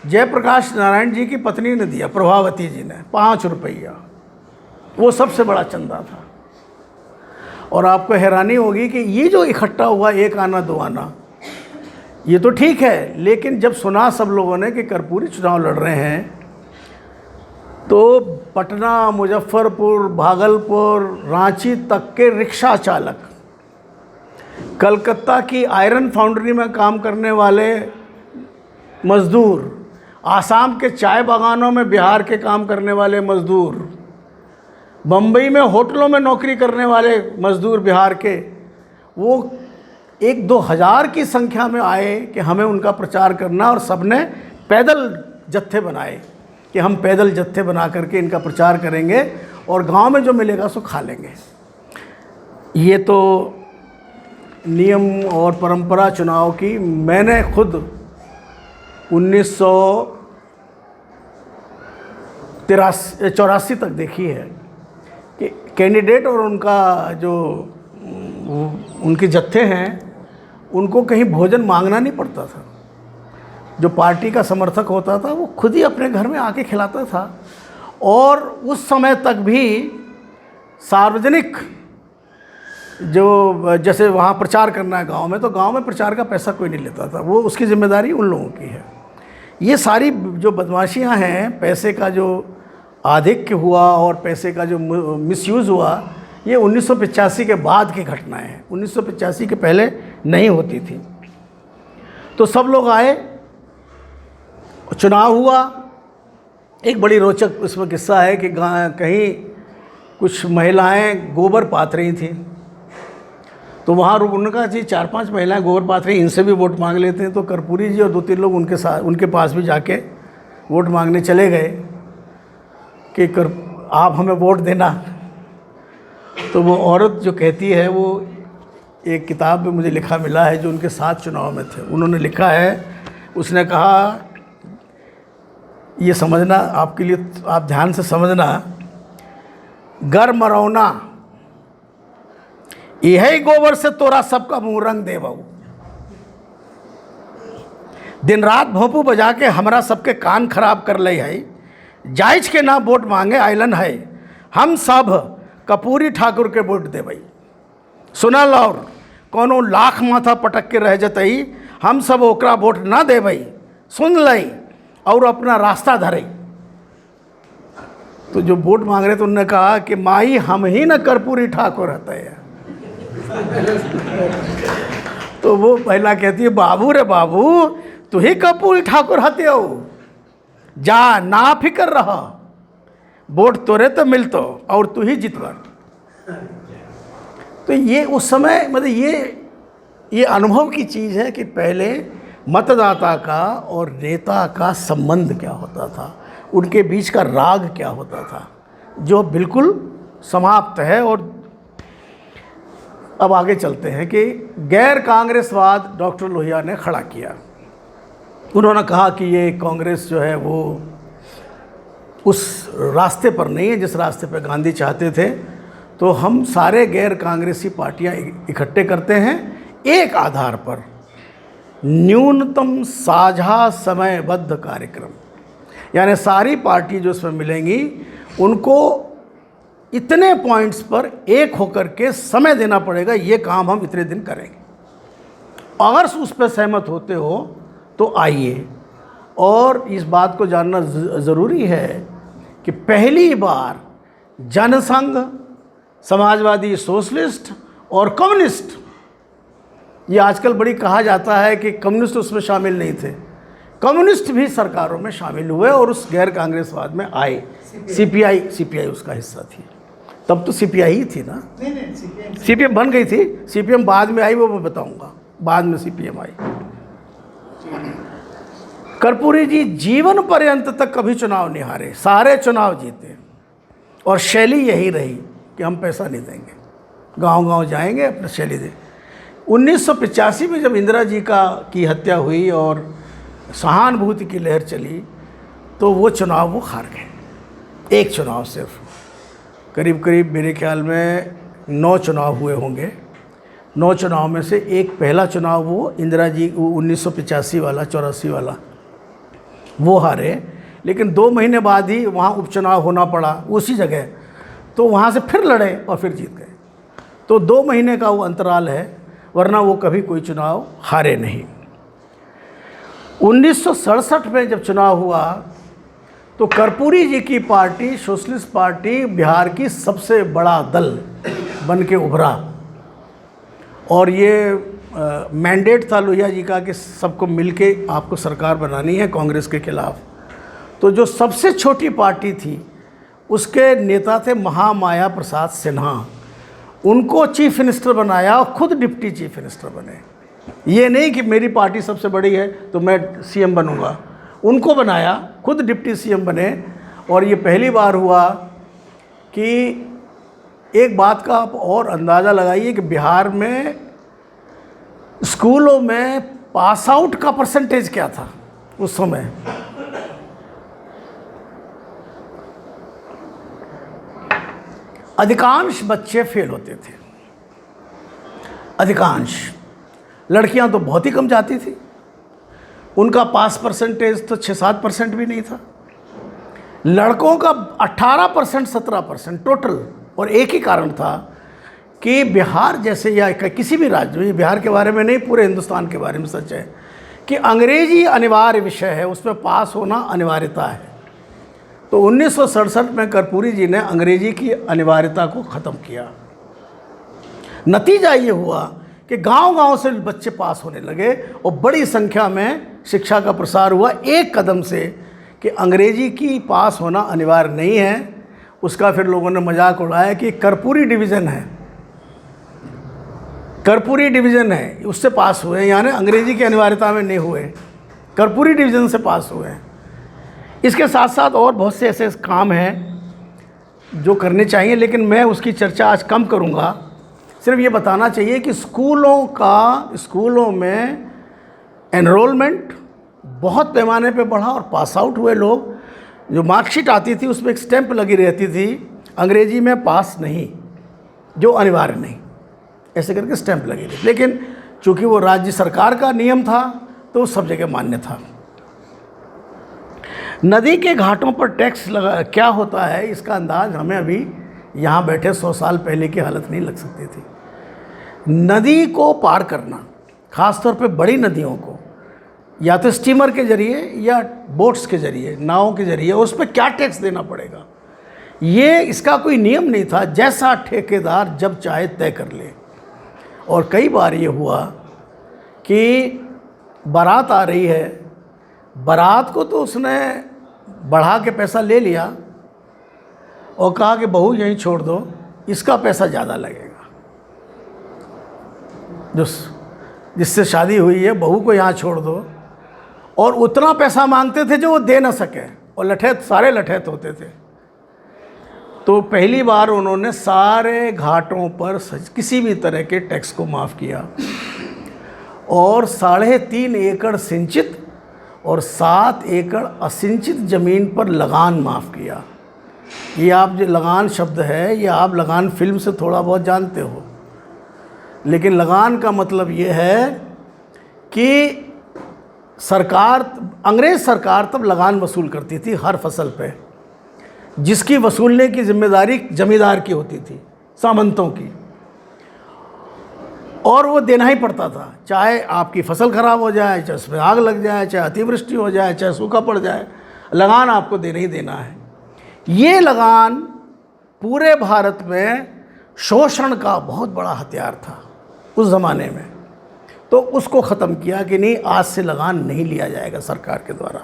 Speaker 1: जयप्रकाश नारायण जी की पत्नी ने दिया, प्रभावती जी ने, 5 रुपया। वो सबसे बड़ा चंदा था। और आपको हैरानी होगी कि ये जो इकट्ठा हुआ 1 आना 2 आना, ये तो ठीक है, लेकिन जब सुना सब लोगों ने कि कर्पूरी चुनाव लड़ रहे हैं, तो पटना, मुजफ्फरपुर, भागलपुर, रांची तक के रिक्शा चालक, कलकत्ता की आयरन फाउंड्री में काम करने वाले मज़दूर, आसाम के चाय बागानों में बिहार के काम करने वाले मज़दूर, बम्बई में होटलों में नौकरी करने वाले मज़दूर बिहार के, वो 1-2 हज़ार की संख्या में आए कि हमें उनका प्रचार करना। और सबने पैदल जत्थे बनाए कि हम पैदल जत्थे बना करके इनका प्रचार करेंगे और गांव में जो मिलेगा सो खा लेंगे। ये तो नियम और परंपरा चुनाव की मैंने खुद 1984 तक देखी है कि कैंडिडेट और उनका जो उनके जत्थे हैं उनको कहीं भोजन मांगना नहीं पड़ता था। जो पार्टी का समर्थक होता था वो खुद ही अपने घर में आके खिलाता था। और उस समय तक भी सार्वजनिक जो जैसे वहाँ प्रचार करना है गांव में, तो गांव में प्रचार का पैसा कोई नहीं लेता था, वो उसकी जिम्मेदारी उन लोगों की है। ये सारी जो बदमाशियाँ हैं, पैसे का जो आधिक्य हुआ और पैसे का जो मिसयूज़ हुआ, ये 1985 के बाद की घटनाएं हैं। 1985 के पहले नहीं होती थी। तो सब लोग आए, चुनाव हुआ। एक बड़ी रोचक उसमें किस्सा है कि कहीं कुछ महिलाएं गोबर पात रही थी, तो वहाँ उनका जी 4-5 महिलाएं गोबर पात रही, इनसे भी वोट मांग लेते हैं। तो कर्पूरी जी और 2-3 लोग उनके पास भी जाके वोट मांगने चले गए कि आप हमें वोट देना। तो वो औरत जो कहती है, वो एक किताब में मुझे लिखा मिला है जो उनके साथ चुनाव में थे, उन्होंने लिखा है, उसने कहा ये समझना आपके लिए, आप ध्यान से समझना, गर मरौना यही गोबर से तोरा सबका मुँह रंग दे बहू। दिन रात भोंपू बजा के हमरा सबके कान खराब कर ले है, जायज के ना वोट मांगे आइलन है, हम सब कर्पूरी ठाकुर के वोट देवई। सुनल और कोनो लाख माथा पटक के रह जतई, हम सब ओकरा वोट ना देवई, सुन लई और अपना रास्ता धरई। तो जो वोट मांग रहे तो उन्होंने कहा कि माई हम ही न कर्पूरी ठाकुर रहते हैं। तो वो महिला कहती है बाबू रे बाबू तू ही कर्पूरी ठाकुर हते हो, जा ना फिकर रहा, वोट तोरे तो मिलतो और तू ही जितवा। तो ये उस समय मतलब ये अनुभव की चीज़ है कि पहले मतदाता का और नेता का संबंध क्या होता था, उनके बीच का राग क्या होता था, जो बिल्कुल समाप्त है। और अब आगे चलते हैं कि गैर कांग्रेसवाद डॉक्टर लोहिया ने खड़ा किया। उन्होंने कहा कि ये कांग्रेस जो है वो उस रास्ते पर नहीं है जिस रास्ते पर गांधी चाहते थे, तो हम सारे गैर कांग्रेसी पार्टियां इकट्ठे करते हैं एक आधार पर, न्यूनतम साझा समयबद्ध कार्यक्रम। यानी सारी पार्टी जो इसमें मिलेंगी उनको इतने पॉइंट्स पर एक होकर के समय देना पड़ेगा, ये काम हम इतने दिन करेंगे। अगर उस पर सहमत होते हो तो आइए। और इस बात को जानना ज़रूरी है कि पहली बार जनसंघ, समाजवादी सोशलिस्ट और कम्युनिस्ट, ये आजकल बड़ी कहा जाता है कि कम्युनिस्ट उसमें शामिल नहीं थे, कम्युनिस्ट भी सरकारों में शामिल हुए और उस गैर कांग्रेसवाद में आए। सीपीआई उसका हिस्सा थी, तब तो सीपीआई ही थी ना। नहीं, सीपीएम बन गई थी, सीपीएम बाद में आई, वो मैं बताऊंगा, बाद में सीपीएम आई। कर्पूरी जी जीवन पर्यंत तक कभी चुनाव नहीं हारे, सारे चुनाव जीते और शैली यही रही कि हम पैसा नहीं देंगे, गांव-गांव जाएंगे, अपना शैली दें। 1985 में जब इंदिरा जी की हत्या हुई और सहानुभूति की लहर चली, तो वो चुनाव वो हार गए। एक चुनाव सिर्फ, करीब करीब मेरे ख्याल में 9 चुनाव हुए होंगे। 9 चुनाव में से एक पहला चुनाव वो इंदिरा जी 1985 वाला, 84 वाला, वो हारे। लेकिन 2 महीने बाद ही वहाँ उपचुनाव होना पड़ा उसी जगह, तो वहाँ से फिर लड़े और फिर जीत गए। तो 2 महीने का वो अंतराल है, वरना वो कभी कोई चुनाव हारे नहीं। 1967 में जब चुनाव हुआ तो कर्पूरी जी की पार्टी, सोशलिस्ट पार्टी, बिहार की सबसे बड़ा दल बन के उभरा। और ये मैंडेट था लोहिया जी का कि सबको मिलके आपको सरकार बनानी है कांग्रेस के खिलाफ। तो जो सबसे छोटी पार्टी थी उसके नेता थे महामाया प्रसाद सिन्हा, उनको चीफ मिनिस्टर बनाया और खुद डिप्टी चीफ मिनिस्टर बने। ये नहीं कि मेरी पार्टी सबसे बड़ी है तो मैं सीएम बनूंगा, उनको बनाया, खुद डिप्टी सीएम बने। और ये पहली बार हुआ कि एक बात का आप और अंदाज़ा लगाइए कि बिहार में स्कूलों में पास आउट का परसेंटेज क्या था उस समय। अधिकांश बच्चे फेल होते थे, अधिकांश। लड़कियां तो बहुत ही कम जाती थी, उनका पास परसेंटेज तो 6-7% भी नहीं था। लड़कों का 18%, 17% टोटल। और एक ही कारण था कि बिहार जैसे या किसी भी राज्य में, बिहार के बारे में नहीं पूरे हिंदुस्तान के बारे में सच है कि अंग्रेजी अनिवार्य विषय है, उसमें पास होना अनिवार्यता है। तो 1967 में कर्पूरी जी ने अंग्रेजी की अनिवार्यता को ख़त्म किया। नतीजा ये हुआ कि गांव-गांव से बच्चे पास होने लगे और बड़ी संख्या में शिक्षा का प्रसार हुआ एक कदम से कि अंग्रेजी की पास होना अनिवार्य नहीं है। उसका फिर लोगों ने मजाक उड़ाया कि कर्पूरी डिवीज़न है, कर्पूरी डिवीज़न है, उससे पास हुए, यानी अंग्रेजी की अनिवार्यता में नहीं हुए, कर्पूरी डिवीज़न से पास हुए हैं। इसके साथ साथ और बहुत से ऐसे काम हैं जो करने चाहिए, लेकिन मैं उसकी चर्चा आज कम करूँगा। सिर्फ ये बताना चाहिए कि स्कूलों में एनरोलमेंट बहुत पैमाने पे बढ़ा और पास आउट हुए लोग, जो मार्कशीट आती थी उसमें एक स्टैंप लगी रहती थी अंग्रेजी में पास नहीं, जो अनिवार्य नहीं, ऐसे करके स्टैंप लगी थी। लेकिन चूँकि वो राज्य सरकार का नियम था तो सब जगह मान्य था। नदी के घाटों पर टैक्स लगा क्या होता है इसका अंदाज़ हमें अभी यहाँ बैठे 100 साल पहले की हालत नहीं लग सकती थी। नदी को पार करना, ख़ासतौर पे बड़ी नदियों को, या तो स्टीमर के ज़रिए या बोट्स के ज़रिए, नावों के ज़रिए, उस पर क्या टैक्स देना पड़ेगा, ये इसका कोई नियम नहीं था। जैसा ठेकेदार जब चाहे तय कर ले। और कई बार ये हुआ कि बारात आ रही है, बारात को तो उसने बढ़ा के पैसा ले लिया और कहा कि बहू यहीं छोड़ दो, इसका पैसा ज़्यादा लगेगा। जिससे शादी हुई है बहू को यहाँ छोड़ दो, और उतना पैसा मांगते थे जो वो दे ना सके, और लठैत सारे लठैत होते थे। तो पहली बार उन्होंने सारे घाटों पर किसी भी तरह के टैक्स को माफ़ किया, और 3.5 एकड़ सिंचित और 7 एकड़ असिंचित ज़मीन पर लगान माफ़ किया। ये आप जो लगान शब्द है, ये आप लगान फिल्म से थोड़ा बहुत जानते हो, लेकिन लगान का मतलब ये है कि सरकार, अंग्रेज़ सरकार तब लगान वसूल करती थी हर फसल पे, जिसकी वसूलने की जिम्मेदारी जमींदार की होती थी, सामंतों की, और वो देना ही पड़ता था। चाहे आपकी फसल खराब हो जाए, चाहे उसमें आग लग जाए, चाहे अतिवृष्टि हो जाए, चाहे सूखा पड़ जाए, लगान आपको देना ही देना है। ये लगान पूरे भारत में शोषण का बहुत बड़ा हथियार था उस ज़माने में। तो उसको ख़त्म किया कि नहीं, आज से लगान नहीं लिया जाएगा सरकार के द्वारा।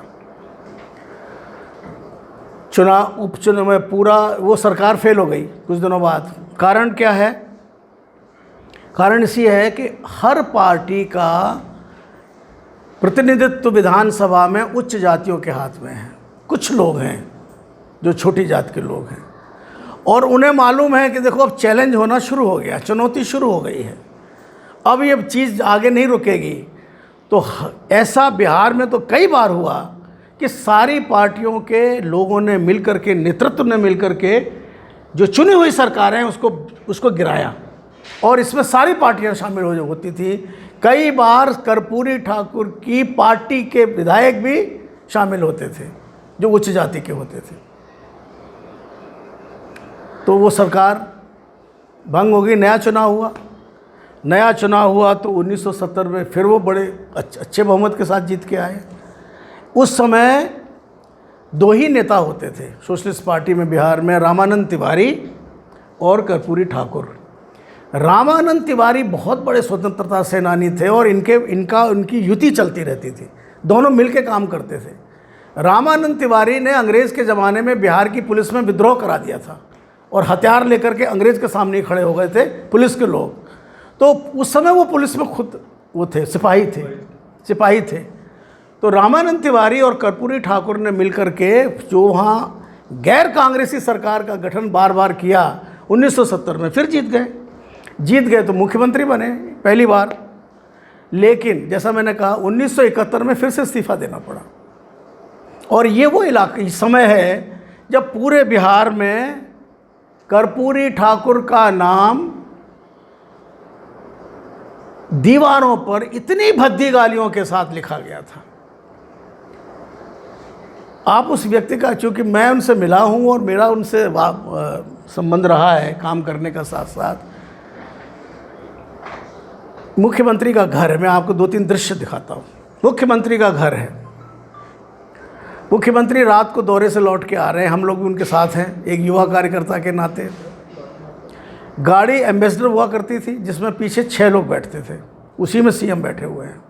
Speaker 1: उपचुनाव में पूरा वो सरकार फेल हो गई कुछ दिनों बाद। कारण क्या है? कारण इसी है कि हर पार्टी का प्रतिनिधित्व विधानसभा में उच्च जातियों के हाथ में है। कुछ लोग हैं जो छोटी जात के लोग हैं, और उन्हें मालूम है कि देखो अब चैलेंज होना शुरू हो गया, चुनौती शुरू हो गई है, अब ये चीज़ आगे नहीं रुकेगी। तो ऐसा बिहार में तो कई बार हुआ कि सारी पार्टियों के लोगों ने मिलकर के, नेतृत्व ने मिलकर के जो चुनी हुई सरकारें उसको गिराया, और इसमें सारी पार्टियां शामिल होती थी। कई बार कर्पूरी ठाकुर की पार्टी के विधायक भी शामिल होते थे जो उच्च जाति के होते थे। तो वो सरकार भंग हो गई, नया चुनाव हुआ तो 1970 में फिर वो बड़े अच्छे बहुमत के साथ जीत के आए। उस समय 2 ही नेता होते थे सोशलिस्ट पार्टी में बिहार में, रामानंद तिवारी और कर्पूरी ठाकुर। रामानंद तिवारी बहुत बड़े स्वतंत्रता सेनानी थे, और उनकी युति चलती रहती थी, दोनों मिलकर काम करते थे। रामानंद तिवारी ने अंग्रेज़ के ज़माने में बिहार की पुलिस में विद्रोह करा दिया था, और हथियार लेकर के अंग्रेज़ के सामने खड़े हो गए थे पुलिस के लोग। तो उस समय वो पुलिस में खुद वो थे, सिपाही थे। तो रामानंद तिवारी और कर्पूरी ठाकुर ने मिलकर के जो वहाँ गैर कांग्रेसी सरकार का गठन बार बार किया, 1970 में फिर जीत गए तो मुख्यमंत्री बने पहली बार। लेकिन जैसा मैंने कहा 1971 में फिर से इस्तीफा देना पड़ा। और ये वो समय है जब पूरे बिहार में कर्पूरी ठाकुर का नाम दीवारों पर इतनी भद्दी गालियों के साथ लिखा गया था। आप उस व्यक्ति का, चूँकि मैं उनसे मिला हूँ और मेरा उनसे संबंध रहा है काम करने का, साथ साथ मुख्यमंत्री का घर है। मैं आपको 2-3 दृश्य दिखाता हूँ। मुख्यमंत्री का घर है। मुख्यमंत्री रात को दौरे से लौट के आ रहे हैं, हम लोग भी उनके साथ हैं एक युवा कार्यकर्ता के नाते। गाड़ी एम्बेसडर हुआ करती थी जिसमें पीछे 6 लोग बैठते थे, उसी में सीएम बैठे हुए हैं।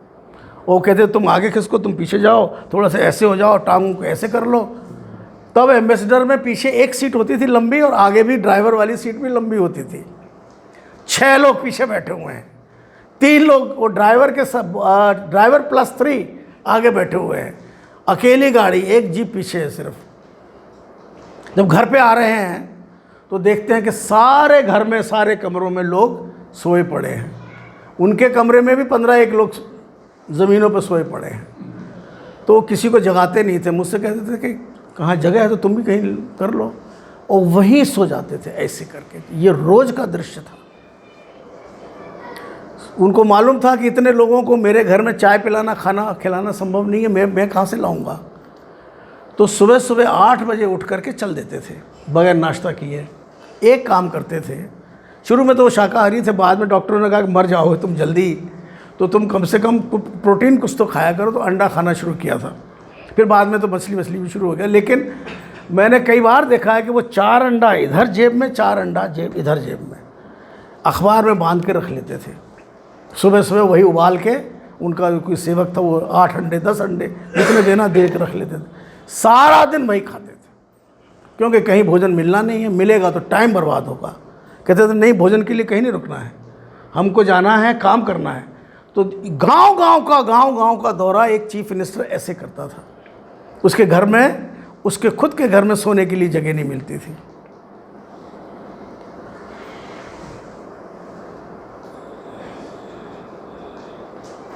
Speaker 1: वो कहते तुम आगे खिसको, तुम पीछे जाओ, थोड़ा सा ऐसे हो जाओ, टांगों को ऐसे कर लो। तब एम्बेसडर में पीछे एक सीट होती थी लंबी, और आगे भी ड्राइवर वाली सीट भी लंबी होती थी। 6 लोग पीछे बैठे हुए हैं, 3 लोग वो ड्राइवर प्लस 3 आगे बैठे हुए हैं। अकेली गाड़ी, एक जीप पीछे है सिर्फ। जब घर पे आ रहे हैं तो देखते हैं कि सारे घर में, सारे कमरों में लोग सोए पड़े हैं। उनके कमरे में भी 15-1 लोग ज़मीनों पर सोए पड़े हैं। तो किसी को जगाते नहीं थे। मुझसे कहते थे कि कहाँ जगह है तो तुम भी कहीं कर लो, और वहीं सो जाते थे ऐसे करके। ये रोज़ का दृश्य था। उनको मालूम था कि इतने लोगों को मेरे घर में चाय पिलाना, खाना खिलाना संभव नहीं है, मैं कहाँ से लाऊंगा। तो सुबह सुबह 8 बजे उठ करके चल देते थे बगैर नाश्ता किए। एक काम करते थे, शुरू में तो वो शाकाहारी थे, बाद में डॉक्टरों ने कहा कि मर जाओगे तुम जल्दी, तो तुम कम से कम प्रोटीन कुछ तो खाया करो, तो अंडा खाना शुरू किया था। फिर बाद में तो मछली भी शुरू हो गया। लेकिन मैंने कई बार देखा है कि वो 4 अंडा इधर जेब में, 4 अंडा इधर जेब में, अखबार में बांध के रख लेते थे। सुबह सुबह वही उबाल के, उनका कोई सेवक था, वो 8 अंडे 10 अंडे जितने देना दे के रख लेते थे। सारा दिन वही खाते थे, क्योंकि कहीं भोजन मिलना नहीं है, मिलेगा तो टाइम बर्बाद होगा। कहते थे नहीं, भोजन के लिए कहीं नहीं रुकना है, हमको जाना है, काम करना है। तो गांव का दौरा एक चीफ मिनिस्टर ऐसे करता था। उसके घर में, उसके खुद के घर में सोने के लिए जगह नहीं मिलती थी।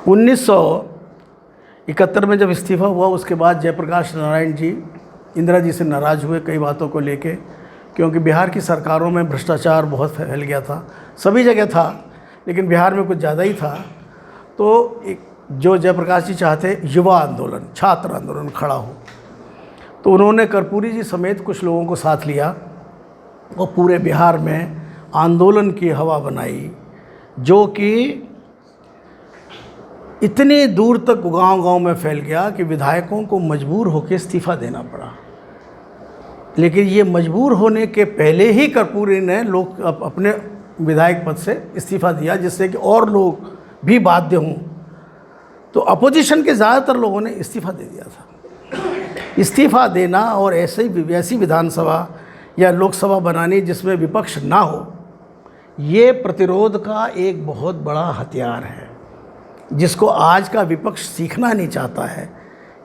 Speaker 1: उन्नीस 1971 में जब इस्तीफ़ा हुआ, उसके बाद जयप्रकाश नारायण जी इंदिरा जी से नाराज़ हुए कई बातों को लेके, क्योंकि बिहार की सरकारों में भ्रष्टाचार बहुत फैल गया था। सभी जगह था, लेकिन बिहार में कुछ ज़्यादा ही था। तो एक जो जयप्रकाश जी चाहते, युवा आंदोलन, छात्र आंदोलन खड़ा हो, तो उन्होंने कर्पूरी जी समेत कुछ लोगों को साथ लिया और पूरे बिहार में आंदोलन की हवा बनाई, जो कि इतनी दूर तक गांव-गांव में फैल गया कि विधायकों को मजबूर होकर इस्तीफ़ा देना पड़ा। लेकिन ये मजबूर होने के पहले ही कर्पूरी ने अपने विधायक पद से इस्तीफ़ा दिया, जिससे कि और लोग भी बाध्य हों। तो अपोजिशन के ज़्यादातर लोगों ने इस्तीफ़ा दे दिया था। इस्तीफ़ा देना और ऐसी विधानसभा या लोकसभा बनानी जिसमें विपक्ष ना हो, ये प्रतिरोध का एक बहुत बड़ा हथियार है, जिसको आज का विपक्ष सीखना नहीं चाहता है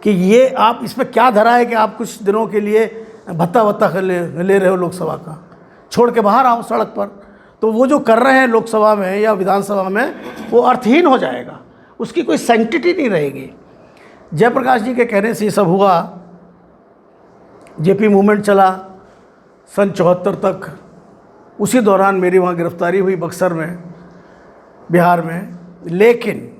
Speaker 1: कि ये आप इसमें क्या धरा है कि आप कुछ दिनों के लिए भत्ता ले रहे हो लोकसभा का, छोड़ के बाहर आओ सड़क पर। तो वो जो कर रहे हैं लोकसभा में या विधानसभा में, वो अर्थहीन हो जाएगा, उसकी कोई सैंक्टिटी नहीं रहेगी। जयप्रकाश जी के कहने से ये सब हुआ। जेपी मूवमेंट चला सन 74 तक। उसी दौरान मेरी वहाँ गिरफ्तारी हुई बक्सर में, बिहार में। लेकिन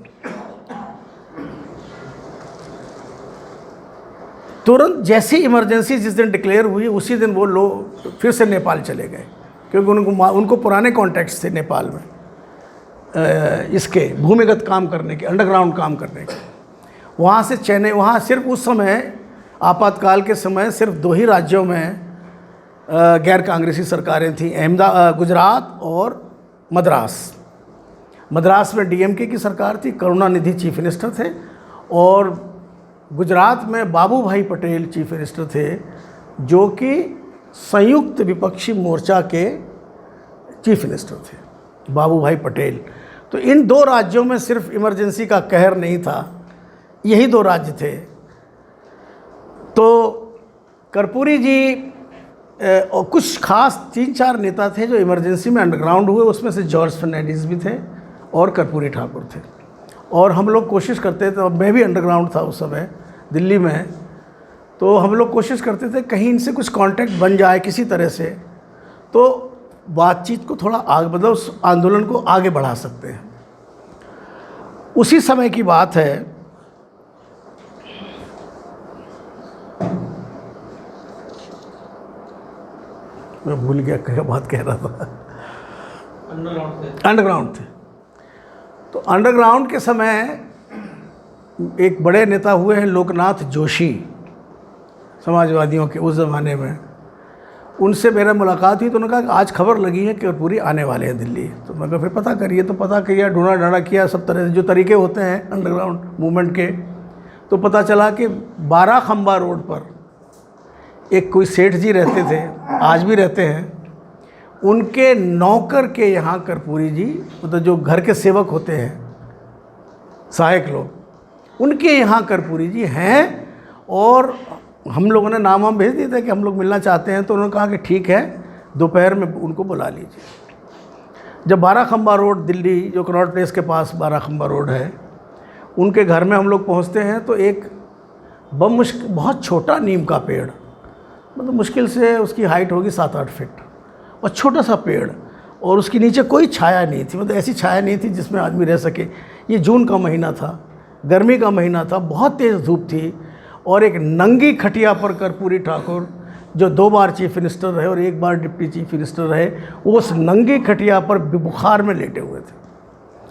Speaker 1: तुरंत जैसी इमरजेंसी जिस दिन डिक्लेयर हुई, उसी दिन वो लोग फिर से नेपाल चले गए, क्योंकि उनको पुराने कॉन्टैक्ट्स थे नेपाल में इसके भूमिगत काम करने के, अंडरग्राउंड काम करने के। वहाँ से चेन्नई, वहाँ सिर्फ उस समय आपातकाल के समय सिर्फ 2 ही राज्यों में गैर कांग्रेसी सरकारें थीं, गुजरात और मद्रास। मद्रास में डीएमके की सरकार थी, करुणानिधि चीफ मिनिस्टर थे, और गुजरात में बाबू भाई पटेल चीफ मिनिस्टर थे, जो कि संयुक्त विपक्षी मोर्चा के चीफ मिनिस्टर थे, बाबू भाई पटेल। तो इन 2 राज्यों में सिर्फ इमरजेंसी का कहर नहीं था, यही 2 राज्य थे। तो कर्पूरी जी और कुछ खास 3-4 नेता थे जो इमरजेंसी में अंडरग्राउंड हुए, उसमें से जॉर्ज फर्नांडिस भी थे और कर्पूरी ठाकुर थे। और हम लोग कोशिश करते थे, मैं भी अंडरग्राउंड था उस समय दिल्ली में, तो हम लोग कोशिश करते थे कहीं इनसे कुछ कांटेक्ट बन जाए किसी तरह से, तो बातचीत को थोड़ा आगे, मतलब उस आंदोलन को आगे बढ़ा सकते हैं। उसी समय की बात है, मैं भूल गया क्या बात कह रहा था। अंडरग्राउंड थे। तो अंडरग्राउंड के समय एक बड़े नेता हुए हैं लोकनाथ जोशी, समाजवादियों के उस ज़माने में। उनसे मेरा मुलाकात हुई तो उन्होंने कहा कि आज खबर लगी है कि कर्पूरी आने वाले हैं दिल्ली। तो मैं कहा फिर पता करिए। तो पता किया, ढूंढा ढांढा किया, सब तरह से जो तरीके होते हैं अंडरग्राउंड मूवमेंट के। तो पता चला कि 12 खंबा रोड पर एक कोई सेठ जी रहते थे, आज भी रहते हैं, उनके नौकर के यहाँ कर्पूरी जी, मतलब जो घर के सेवक होते हैं, सहायक लोग, उनके यहाँ कर्पूरी जी हैं। और हम लोगों ने नाम भेज दिया था कि हम लोग मिलना चाहते हैं। तो उन्होंने कहा कि ठीक है, दोपहर में उनको बुला लीजिए। जब 12 खंबा रोड दिल्ली, जो कनॉट प्लेस के पास 12 खंबा रोड है, उनके घर में हम लोग पहुँचते हैं तो एक बहुत छोटा नीम का पेड़, मतलब मुश्किल से उसकी हाइट होगी 7-8 फीट, और छोटा सा पेड़, और उसके नीचे कोई छाया नहीं थी, मतलब ऐसी छाया नहीं थी जिसमें आदमी रह सके। ये जून का महीना था, गर्मी का महीना था, बहुत तेज़ धूप थी, और एक नंगी खटिया पर कर्पूरी ठाकुर, जो 2 बार चीफ मिनिस्टर रहे और 1 बार डिप्टी चीफ मिनिस्टर रहे, वो उस नंगी खटिया पर बुखार में लेटे हुए थे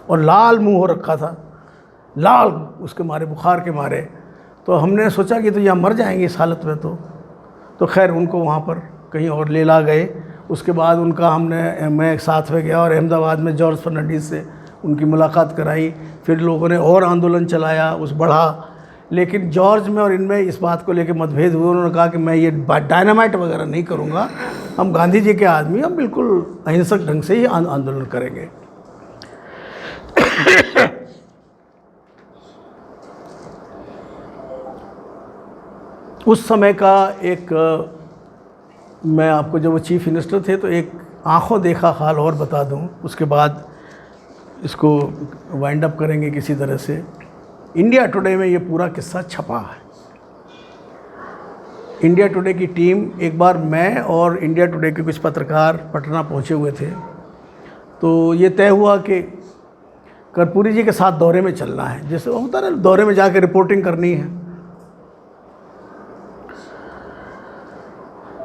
Speaker 1: और लाल मुंह हो रखा था, लाल उसके मारे, बुखार के मारे। तो हमने सोचा कि तो यहाँ मर जाएंगे इस हालत में। तो खैर उनको वहाँ पर कहीं और ले ला गए। उसके बाद उनका मैं साथ में गया और अहमदाबाद में जॉर्ज फर्नांडीस से उनकी मुलाकात कराई। फिर लोगों ने और आंदोलन चलाया, उस बढ़ा, लेकिन जॉर्ज में और इनमें इस बात को लेकर मतभेद हुए। उन्होंने कहा कि मैं ये डायनामाइट वगैरह नहीं करूँगा, हम गांधी जी के आदमी, हम बिल्कुल अहिंसक ढंग से ही आंदोलन करेंगे। उस समय का एक, मैं आपको, जब वो चीफ मिनिस्टर थे, तो एक आंखों देखा हाल और बता दूं, उसके बाद इसको वाइंड अप करेंगे किसी तरह से। इंडिया टुडे में ये पूरा किस्सा छपा है। इंडिया टुडे की टीम, एक बार मैं और इंडिया टुडे के कुछ पत्रकार पटना पहुंचे हुए थे, तो ये तय हुआ कि कर्पूरी जी के साथ दौरे में चलना है, जैसे होता है ना, दौरे में जाकर रिपोर्टिंग करनी है।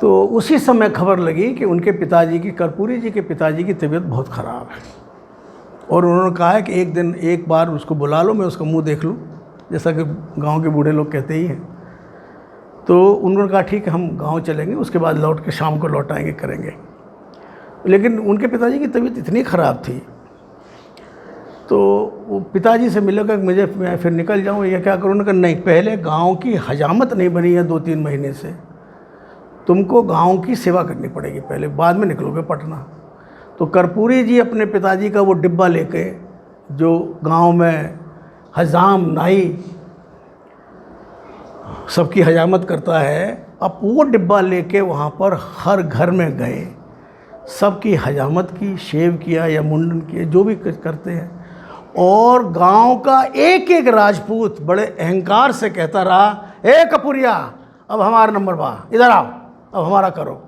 Speaker 1: तो उसी समय खबर लगी कि उनके पिताजी की, कर्पूरी जी के पिताजी की तबीयत बहुत ख़राब है, और उन्होंने कहा है कि एक बार उसको बुला लो, मैं उसका मुंह देख लूँ, जैसा कि गांव के बूढ़े लोग कहते ही हैं। तो उन्होंने कहा ठीक है, हम गांव चलेंगे, उसके बाद लौट के शाम को लौट आएंगे, करेंगे। लेकिन उनके पिताजी की तबीयत इतनी ख़राब थी, तो वो पिताजी से मिलेगा कि मैं फिर निकल जाऊँ या क्या करूँ। उन्होंने कहा नहीं, पहले गाँव की हजामत नहीं बनी है 2-3 महीने से, तुमको गांव की सेवा करनी पड़ेगी पहले, बाद में निकलोगे पटना। तो कर्पूरी जी अपने पिताजी का वो डिब्बा लेके, जो गांव में हजाम नाई सबकी हजामत करता है, अब वो डिब्बा लेके वहाँ पर हर घर में गए, सबकी हजामत की, शेव किया या मुंडन किया, जो भी करते हैं। और गांव का एक एक राजपूत बड़े अहंकार से कहता रहा, ए कपूरिया, अब हमारा नंबर बा, इधर आओ, अब हमारा करो।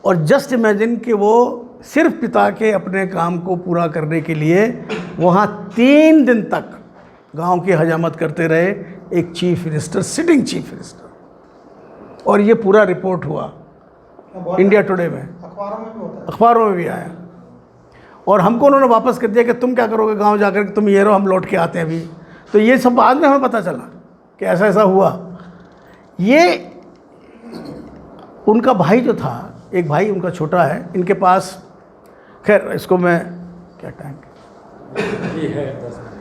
Speaker 1: और जस्ट इमेजिन कि वो सिर्फ पिता के अपने काम को पूरा करने के लिए वहाँ 3 दिन तक गांव की हजामत करते रहे, एक chief minister, sitting chief minister. और ये पूरा रिपोर्ट हुआ इंडिया टुडे में, अखबारों में भी आया। और हमको उन्होंने वापस कर दिया कि तुम क्या करोगे गांव जाकर, तुम ये रहो, हम लौट के आते हैं अभी। तो ये सब बाद में हमें पता चला कि ऐसा ऐसा हुआ। ये उनका भाई जो था, एक भाई उनका छोटा है, इनके पास, खैर इसको मैं क्या टाइम ये है 10 मिनट।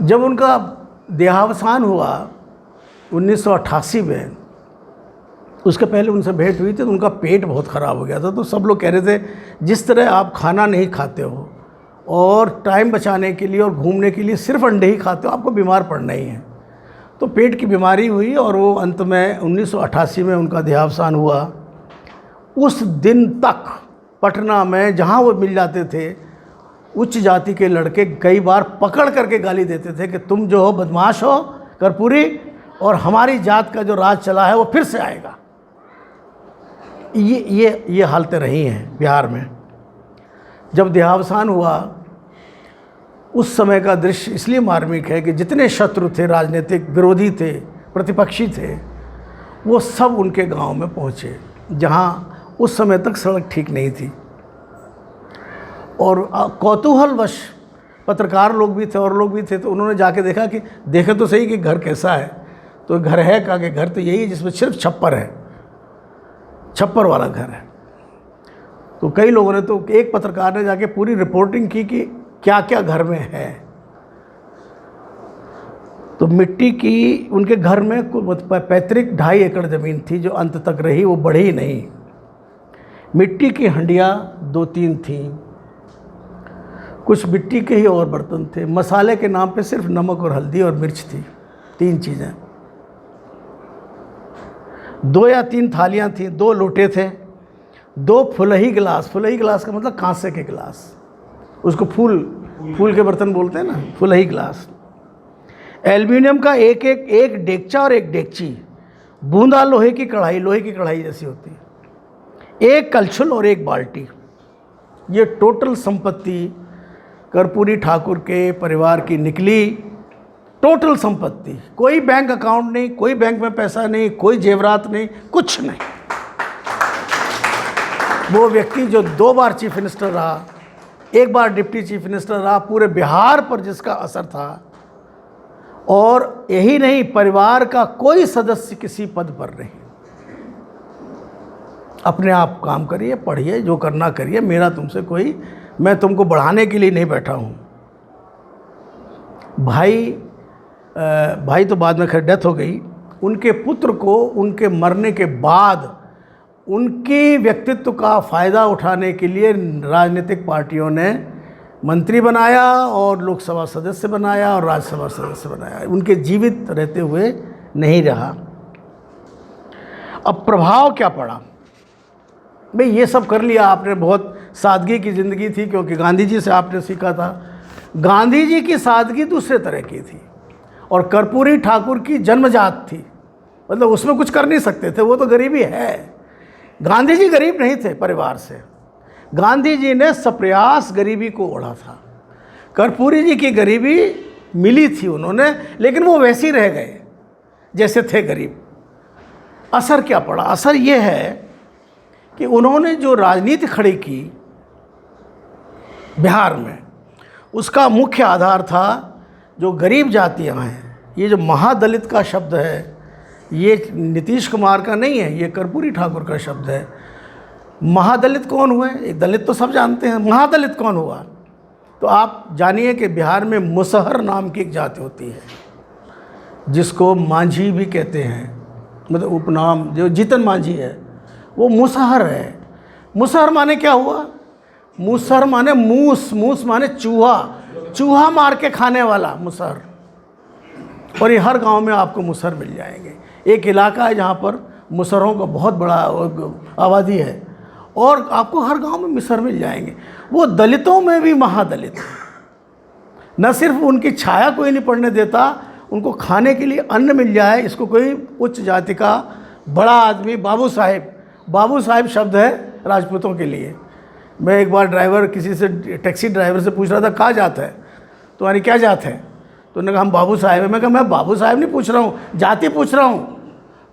Speaker 1: जब उनका देहावसान हुआ 1988 में, उसके पहले उनसे भेंट हुई थी, तो उनका पेट बहुत ख़राब हो गया था। तो सब लोग कह रहे थे जिस तरह आप खाना नहीं खाते हो और टाइम बचाने के लिए और घूमने के लिए सिर्फ अंडे ही खाते हो, आपको बीमार पड़ना ही है। तो पेट की बीमारी हुई और वो अंत में 1988 में उनका देहावसान हुआ। उस दिन तक पटना में जहाँ वो मिल जाते थे, उच्च जाति के लड़के कई बार पकड़ करके गाली देते थे कि तुम जो हो बदमाश हो कर्पूरी, और हमारी जात का जो राज चला है वो फिर से आएगा। ये हालतें रही हैं बिहार में। जब देहावसान हुआ, उस समय का दृश्य इसलिए मार्मिक है कि जितने शत्रु थे, राजनीतिक विरोधी थे, प्रतिपक्षी थे, वो सब उनके गांव में पहुँचे, जहाँ उस समय तक सड़क ठीक नहीं थी। और कौतूहलवश पत्रकार लोग भी थे और लोग भी थे, तो उन्होंने जाके देखा कि देखे तो सही कि घर कैसा है। तो घर है, कहा कि घर तो यही है जिसमें सिर्फ छप्पर है, छप्पर वाला घर है। तो कई लोगों ने, तो एक पत्रकार ने जाके पूरी रिपोर्टिंग की कि क्या क्या घर में है। तो मिट्टी की उनके घर में पैतृक 2.5 एकड़ ज़मीन थी जो अंत तक रही, वो बढ़ी नहीं। मिट्टी की हंडियाँ 2-3 थीं, कुछ मिट्टी के ही और बर्तन थे। मसाले के नाम पे सिर्फ नमक और हल्दी और मिर्च थी, 3 चीज़ें। 2 या 3 थालियाँ थीं, 2 लोटे थे, 2 फुलही गिलास। फुलही गिलास का मतलब कांसे के गिलास, उसको फूल के बर्तन बोलते हैं ना, फुलही गिलास। एल्युमिनियम का एक डेगचा और एक डेगची। बूंदा लोहे की कढ़ाई जैसी होती है, एक कलछुल और एक बाल्टी, ये टोटल संपत्ति कर्पूरी ठाकुर के परिवार की निकली। टोटल संपत्ति, कोई बैंक अकाउंट नहीं, कोई बैंक में पैसा नहीं, कोई जेवरात नहीं, कुछ नहीं। वो व्यक्ति जो 2 बार चीफ मिनिस्टर रहा, 1 बार डिप्टी चीफ मिनिस्टर रहा, पूरे बिहार पर जिसका असर था, और यही नहीं, परिवार का कोई सदस्य किसी पद पर नहीं। अपने आप काम करिए, पढ़िए, जो करना करिए, मेरा तुमसे कोई, मैं तुमको बढ़ाने के लिए नहीं बैठा हूँ। भाई तो बाद में खैर डेथ हो गई। उनके पुत्र को उनके मरने के बाद उनके व्यक्तित्व का फ़ायदा उठाने के लिए राजनीतिक पार्टियों ने मंत्री बनाया और लोकसभा सदस्य बनाया और राज्यसभा सदस्य बनाया। उनके जीवित रहते हुए नहीं रहा। अब प्रभाव क्या पड़ा? भाई ये सब कर लिया आपने, बहुत सादगी की ज़िंदगी थी, क्योंकि गांधी जी से आपने सीखा था। गांधी जी की सादगी दूसरे तरह की थी और कर्पूरी ठाकुर की जन्मजात थी, मतलब उसमें कुछ कर नहीं सकते थे, वो तो गरीबी है। गांधी जी गरीब नहीं थे परिवार से, गांधी जी ने सप्रयास गरीबी को ओढ़ा था। कर्पूरी जी की गरीबी मिली थी उन्होंने, लेकिन वो वैसे ही रह गए जैसे थे गरीब। असर क्या पड़ा? असर ये है कि उन्होंने जो राजनीति खड़ी की बिहार में, उसका मुख्य आधार था जो गरीब जातियां हैं। ये जो महादलित का शब्द है, ये नीतीश कुमार का नहीं है, ये कर्पूरी ठाकुर का शब्द है। महादलित कौन हुए? एक दलित तो सब जानते हैं, महादलित कौन हुआ? तो आप जानिए कि बिहार में मुसहर नाम की एक जाति होती है, जिसको मांझी भी कहते हैं, मतलब उपनाम। जो जीतन मांझी है वो मुसहर है। मुसहर माने क्या हुआ? मुसहर माने मूस, मूस माने चूहा, चूहा मार के खाने वाला मुसहर। और ये हर गांव में आपको मुसहर मिल जाएंगे। एक इलाका है जहाँ पर मुसहरों का बहुत बड़ा आबादी है और आपको हर गांव में मुसहर मिल जाएंगे। वो दलितों में भी महादलित, न सिर्फ उनकी छाया कोई नहीं पड़ने देता, उनको खाने के लिए अन्न मिल जाए, इसको कोई उच्च जाति का बड़ा आदमी, बाबू साहेब, बाबू साहेब शब्द है राजपूतों के लिए। मैं एक बार किसी से, टैक्सी ड्राइवर से पूछ रहा था कहाँ जाता है, तो यानी क्या जात है? तो उन्होंने कहा हम बाबू साहेब है। मैं कहा मैं बाबू साहेब नहीं पूछ रहा हूँ, जाति पूछ रहा हूँ।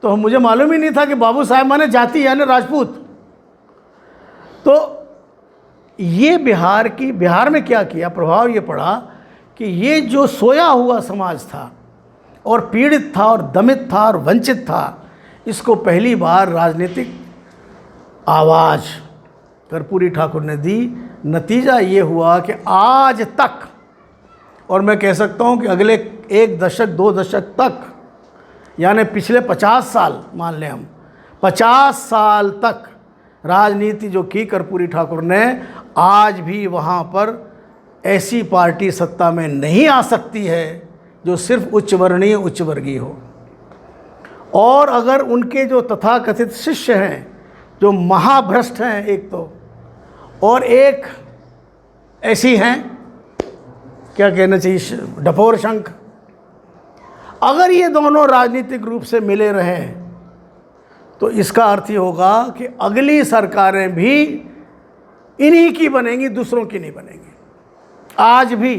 Speaker 1: तो मुझे मालूम ही नहीं था कि बाबू साहेब माने जाति यानी राजपूत। तो ये बिहार में क्या किया, प्रभाव ये पड़ा कि ये जो सोया हुआ समाज था और पीड़ित था और दमित था और वंचित था, इसको पहली बार राजनीतिक आवाज़ कर्पूरी ठाकुर ने दी। नतीजा ये हुआ कि आज तक, और मैं कह सकता हूँ कि अगले 1 दशक 2 दशक तक, यानी पिछले 50 साल मान लें हम, 50 साल तक राजनीति जो की कर्पूरी ठाकुर ने, आज भी वहाँ पर ऐसी पार्टी सत्ता में नहीं आ सकती है जो सिर्फ उच्च वर्णीय उच्च वर्गीय हो। और अगर उनके जो तथाकथित शिष्य हैं, जो महाभ्रष्ट हैं एक तो, और एक ऐसी हैं, क्या कहना चाहिए, डफोर शंख, अगर ये दोनों राजनीतिक रूप से मिले रहें तो इसका अर्थ ये होगा कि अगली सरकारें भी इन्हीं की बनेंगी, दूसरों की नहीं बनेंगी। आज भी,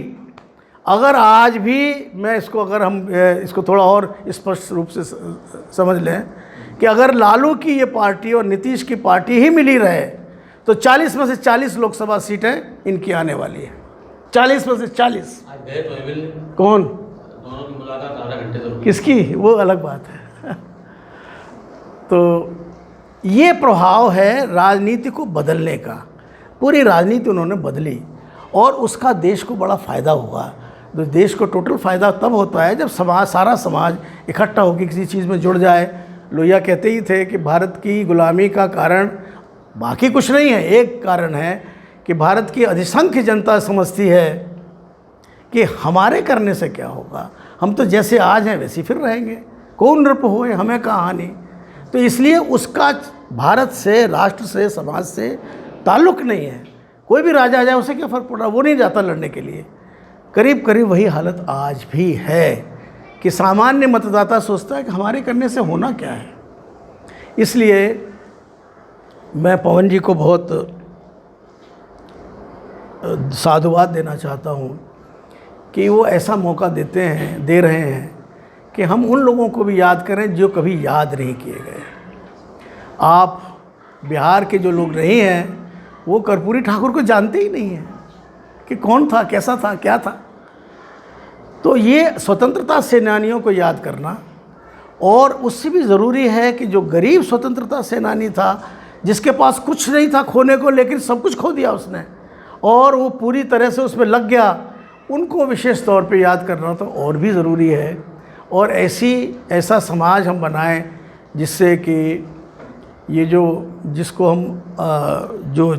Speaker 1: अगर आज भी मैं इसको, अगर हम इसको थोड़ा और स्पष्ट रूप से समझ लें कि अगर लालू की ये पार्टी और नीतीश की पार्टी ही मिली रहे तो 40 में से 40 लोकसभा सीटें इनकी आने वाली है। 40 में से 40। कौन?
Speaker 2: दोनों की मुलाकात आधा घंटे से
Speaker 1: किसकी? वो अलग बात है। तो ये प्रभाव है राजनीति को बदलने का। पूरी राजनीति उन्होंने बदली और उसका देश को बड़ा फ़ायदा हुआ। तो देश को टोटल फ़ायदा तब होता है जब सारा समाज इकट्ठा होकर किसी चीज़ में जुड़ जाए। लोहिया कहते ही थे कि भारत की गुलामी का कारण बाकी कुछ नहीं है, एक कारण है कि भारत की अधिसंख्य जनता समझती है कि हमारे करने से क्या होगा, हम तो जैसे आज हैं वैसे फिर रहेंगे, कौन नृप होए हमें क्या हानि। तो इसलिए उसका भारत से, राष्ट्र से, समाज से ताल्लुक़ नहीं है। कोई भी राजा आ जाए उसे क्या फ़र्क पड़ रहा, वो नहीं जाता लड़ने के लिए। करीब करीब वही हालत आज भी है कि सामान्य मतदाता सोचता है कि हमारे करने से होना क्या है। इसलिए मैं पवन जी को बहुत साधुवाद देना चाहता हूँ कि वो ऐसा मौका दे रहे हैं कि हम उन लोगों को भी याद करें जो कभी याद नहीं किए गए। आप बिहार के जो लोग नहीं हैं वो कर्पूरी ठाकुर को जानते ही नहीं हैं कि कौन था, कैसा था, क्या था। तो ये स्वतंत्रता सेनानियों को याद करना, और उससे भी ज़रूरी है कि जो गरीब स्वतंत्रता सेनानी था, जिसके पास कुछ नहीं था खोने को, लेकिन सब कुछ खो दिया उसने और वो पूरी तरह से उसमें लग गया, उनको विशेष तौर पे याद करना तो और भी ज़रूरी है। और ऐसा समाज हम बनाएं जिससे कि ये जिसको हम जो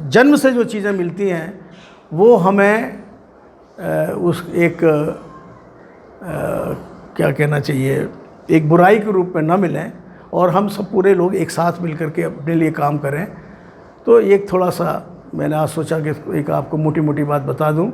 Speaker 1: जन्म से जो चीज़ें मिलती हैं वो हमें उस एक क्या कहना चाहिए, एक बुराई के रूप में न मिलें, और हम सब पूरे लोग एक साथ मिल कर के अपने लिए काम करें। तो एक थोड़ा सा मैंने आज सोचा कि एक आपको मोटी मोटी बात बता दूं।